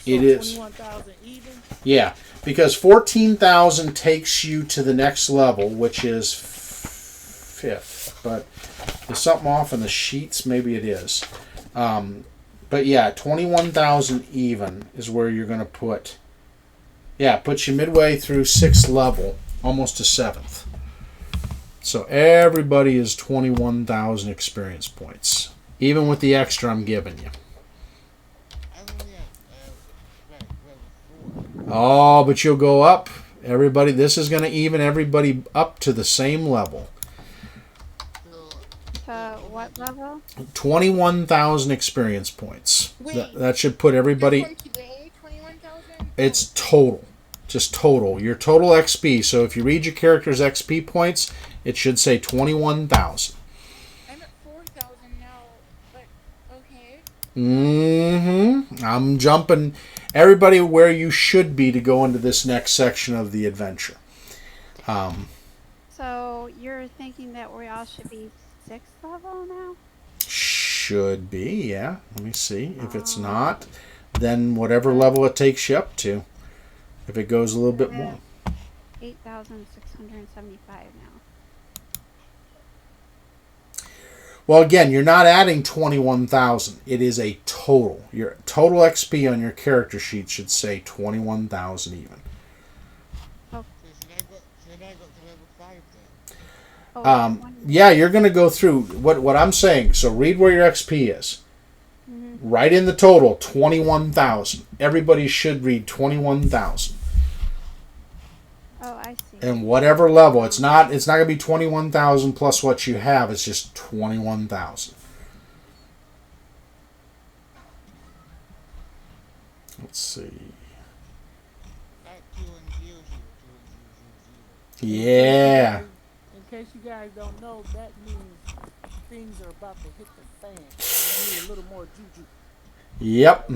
It is 21,000 even? Yeah, because 14,000 takes you to the next level, which is 5th. But there's something off in the sheets. Maybe it is. But yeah, 21,000 even is where you're going to put. Yeah, it puts you midway through 6th level, almost to 7th. So everybody is 21,000 experience points, even with the extra I'm giving you. Oh, but you'll go up. Everybody, this is going to even everybody up to the same level. To what level? 21,000 experience points. Wait. That should put everybody. From today, 21,000? It's total. Just total. Your total XP. So if you read your character's XP points, it should say 21,000. I'm at 4,000 now, but okay. I'm jumping everybody where you should be to go into this next section of the adventure. So you're thinking that we all should be 6th level now? Should be, yeah. Let me see. If it's not, then whatever level it takes you up to. If it goes a little bit more. 8,675 now. Well, again, you're not adding 21,000. It is a total. Your total XP on your character sheet should say 21,000 even. Oh. Should I go to level 5 then? Yeah, you're going to go through what I'm saying. So read where your XP is. Mm-hmm. Right in the total, 21,000. Everybody should read 21,000. Oh, I see. And whatever level, it's not going to be 21,000 plus what you have. It's just 21,000. Let's see. Yeah. In case you guys don't know, that means things are about to hit the fan. You need a little more juju. Yep.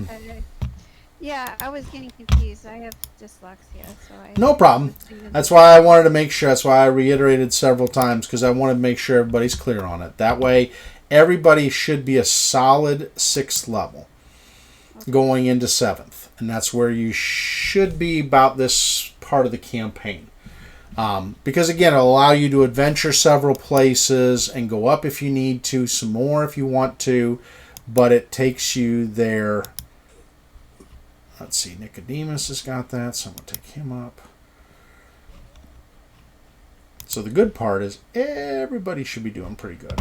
Yeah, I was getting confused. I have dyslexia, so No problem. That's why I wanted to make sure. That's why I reiterated several times, because I wanted to make sure everybody's clear on it. That way, everybody should be a solid 6th level going into 7th. And that's where you should be about this part of the campaign. Because, again, it'll allow you to adventure several places and go up if you need to, some more if you want to, but it takes you there. Let's see, Nicodemus has got that, so I'm going to take him up. So the good part is everybody should be doing pretty good.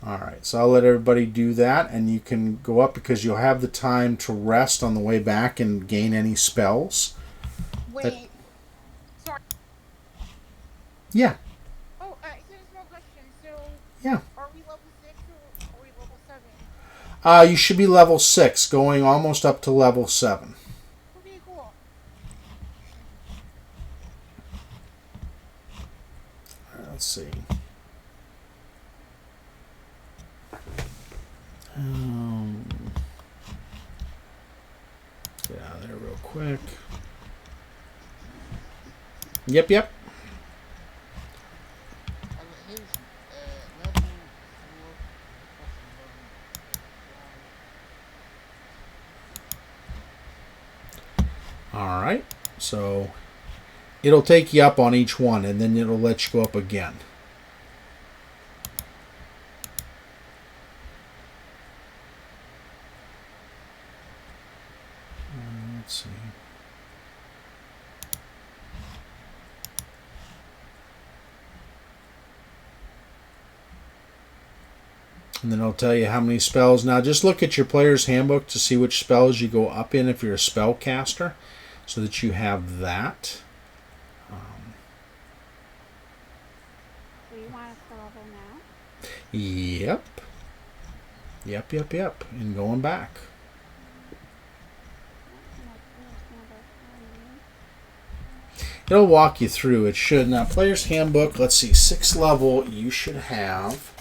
All right, so I'll let everybody do that, and you can go up because you'll have the time to rest on the way back and gain any spells. Wait. Sorry. Yeah. Oh, I just a small question. So, Yeah. are we level 6 or are we level 7? You should be level 6, going almost up to level 7. Okay, cool. Let's see. Get out of there real quick. Yep. All right. So it'll take you up on each one, and then it'll let you go up again. Let's see. And then it'll tell you how many spells. Now just look at your player's handbook to see which spells you go up in if you're a spellcaster, so that you have that. So you want us to level now? Yep. Yep. And going back. It'll walk you through. It should. Now, player's handbook, let's see, 6th level, you should have.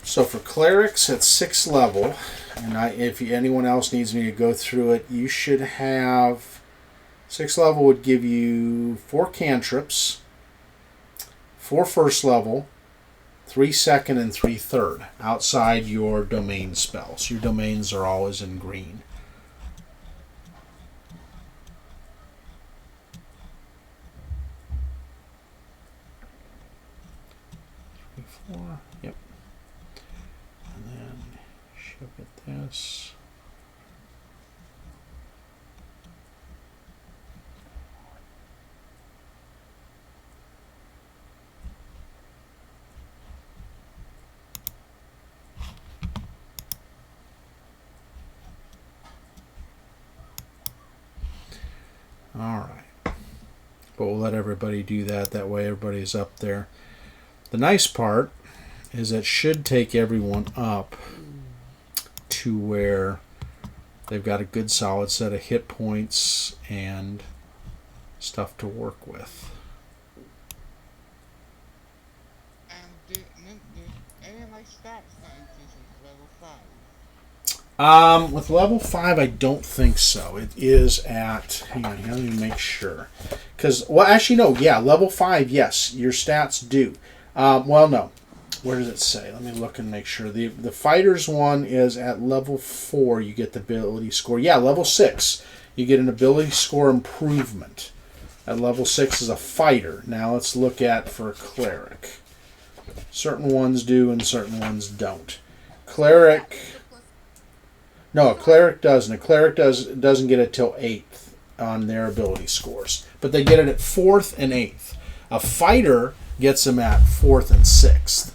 So for clerics, it's 6th level. And if anyone else needs me to go through it, you should have. 6th level would give you 4 cantrips, 4 first level, 3 second, and 3 third outside your domain spells. Your domains are always in green. 4. Yep. And then ship it this. All right. But we'll let everybody do that. That way everybody's up there. The nice part is it should take everyone up to where they've got a good solid set of hit points and stuff to work with. And do any of my stats not increase with level 5? With level 5, I don't think so. It is at, hang on, let me make sure. Because, well, actually, no, yeah, level 5, yes, your stats do. Well, no. Where does it say? Let me look and make sure. The fighter's one is at level 4, you get the ability score. Yeah, level 6, you get an ability score improvement. At level 6 is a fighter. Now let's look at for a cleric. Certain ones do and certain ones don't. Cleric... No, a cleric doesn't. A cleric doesn't get it till 8th on their ability scores. But they get it at 4th and 8th. A fighter gets them at 4th and 6th.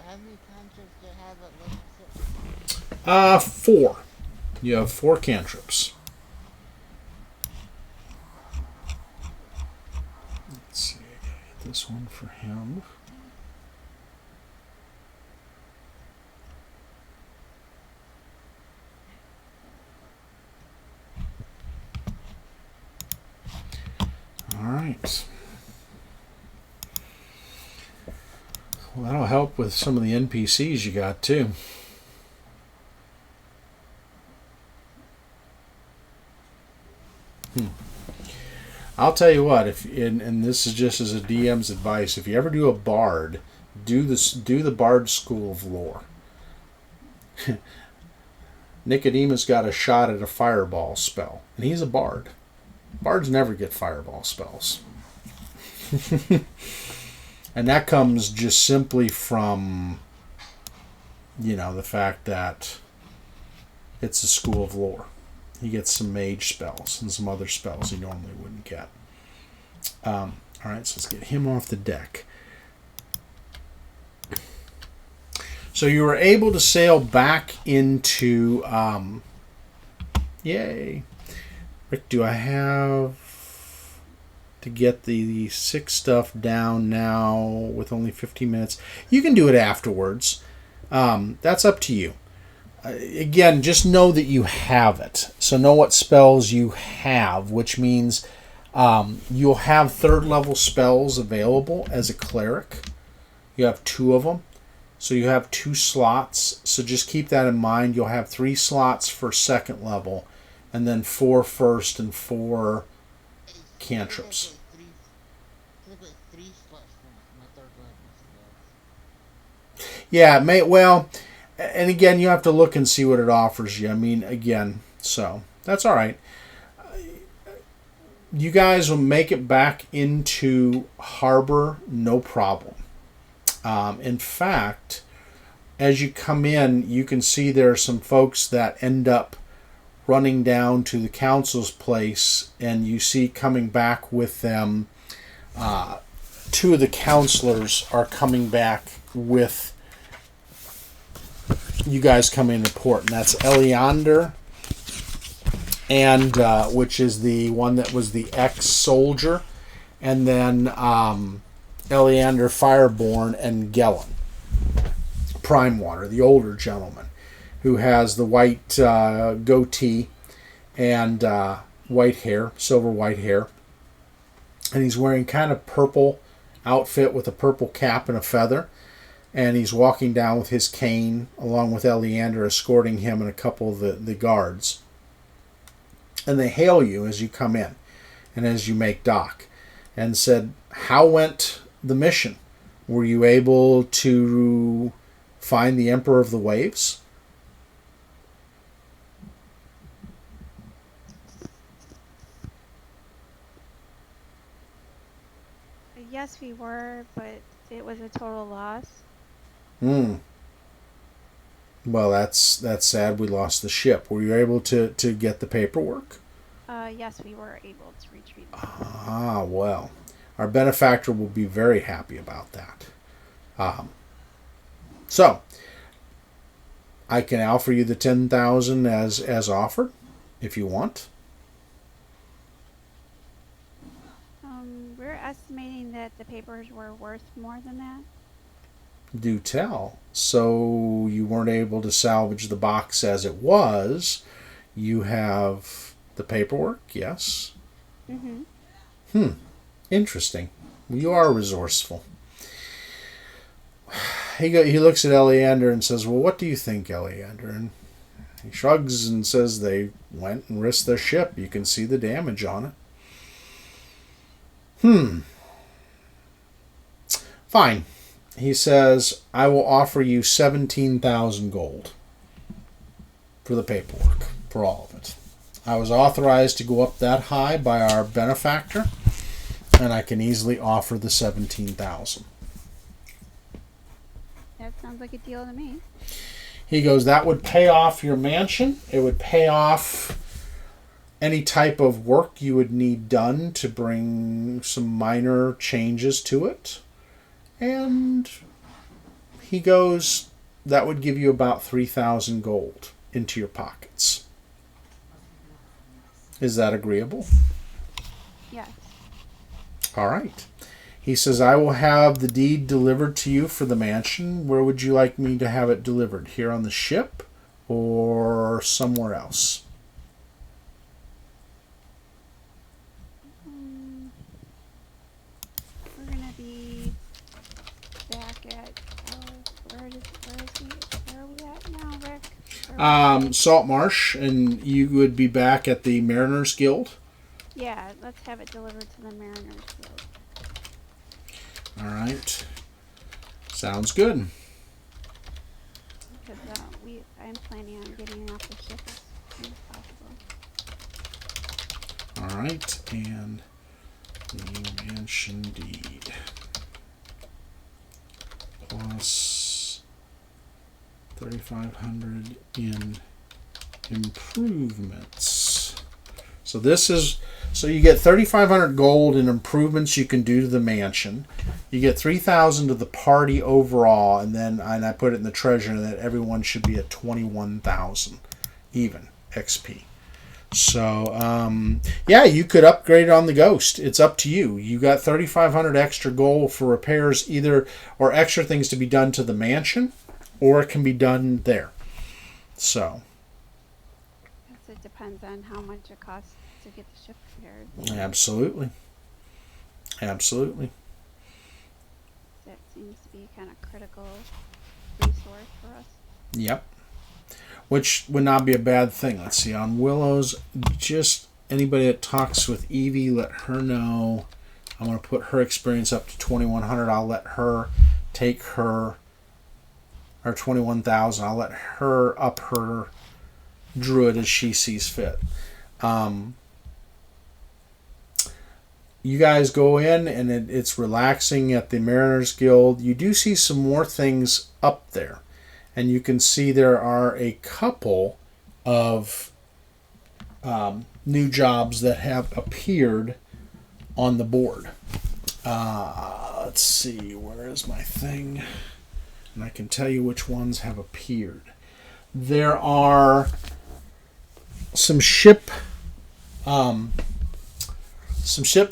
How many cantrips do you have at level 6? 4. You have 4 cantrips. Let's see, I gotta get this one for him. All right. Well, that'll help with some of the NPCs you got too. I'll tell you what, and this is just as a DM's advice, if you ever do a bard, do the bard school of lore. Nicodemus got a shot at a fireball spell, and he's a bard. Bards never get fireball spells. And that comes just simply from, the fact that it's a school of lore. He gets some mage spells and some other spells he normally wouldn't get. All right, so let's get him off the deck. So you were able to sail back into... yay. Rick, do I have to get the 6 stuff down now with only 15 minutes? You can do it afterwards. That's up to you. Again, just know that you have it. So know what spells you have, which means you'll have 3rd level spells available as a cleric. You have 2 of them. So you have 2 slots. So just keep that in mind. You'll have 3 slots for 2nd level, and then 4 first and 4 cantrips. Yeah, well, and again, you have to look and see what it offers you. I mean, again, so that's all right. You guys will make it back into harbor, no problem. In fact, as you come in, you can see there are some folks that end up running down to the council's place, and you see coming back with them, 2 of the counselors are coming back with you guys come in to port, and that's Eleander, and which is the one that was the ex-soldier, and then Eleander Fireborn and Gellin Primewater, the older gentleman, who has the white goatee and white hair, silver white hair, and he's wearing kind of purple outfit with a purple cap and a feather. And he's walking down with his cane, along with Eleander escorting him and a couple of the guards. And they hail you as you come in and as you make dock, and said, how went the mission? Were you able to find the Emperor of the Waves? Yes, we were, but it was a total loss. Well, that's sad. We lost the ship. Were you able to get the paperwork? Yes, we were able to retrieve it. Ah, well. Our benefactor will be very happy about that. So, I can offer you the 10,000 as offered, if you want. We're estimating that the papers were worth more than that. Do tell. So you weren't able to salvage the box as it was. You have the paperwork, yes? Interesting. You are resourceful. He looks at Eleander and says, well, what do you think, Eleander? And he shrugs and says they went and risked their ship. You can see the damage on it. Fine. He says, I will offer you 17,000 gold for the paperwork, for all of it. I was authorized to go up that high by our benefactor, and I can easily offer the 17,000. That sounds like a deal to me. He goes, that would pay off your mansion. It would pay off any type of work you would need done to bring some minor changes to it. And he goes, that would give you about 3,000 gold into your pockets. Is that agreeable? Yes. All right. He says, I will have the deed delivered to you for the mansion. Where would you like me to have it delivered? Here on the ship or somewhere else? We're going to be back at, where are we at now, Rick? Saltmarsh, and you would be back at the Mariners Guild. Yeah, let's have it delivered to the Mariners Guild. All right. Sounds good. Because I'm planning on getting off the ship as soon as possible. All right, and the mansion deed. plus 3,500 in improvements. So this is, so you get 3,500 gold in improvements you can do to the mansion. You get 3,000 to the party overall, and then I put it in the treasure, and that everyone should be at 21,000 even XP. So yeah, you could upgrade on the Ghost. It's up to you. You got 3,500 extra gold for repairs, either or extra things to be done to the mansion, or it can be done there. So Guess it depends on how much it costs to get the ship repaired. absolutely. That seems to be kind of critical resource for us. Yep. Which would not be a bad thing. Let's see, on Willows, just anybody that talks with Evie, let her know. I'm going to put her experience up to 2,100. I'll let her take her, or 21,000. I'll let her up her druid as she sees fit. You guys go in, and it's relaxing at the Mariners Guild. You do see some more things up there. And you can see there are a couple of new jobs that have appeared on the board. Let's see, where is my thing? And I can tell you which ones have appeared. There are some ship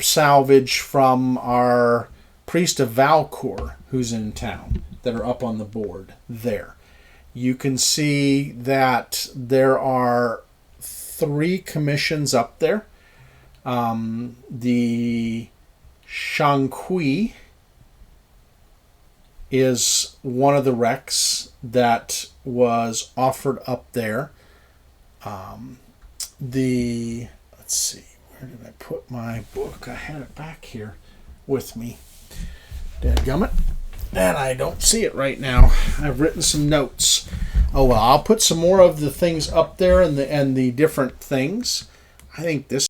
salvage from our Priest of Valcor, who's in town, that are up on the board there. You can see that there are 3 commissions up there. The Shanqui is one of the wrecks that was offered up there. Let's see, where did I put my book? I had it back here with me. Dadgummit. And I don't see it right now. I've written some notes. Oh well, I'll put some more of the things up there and the different things. I think this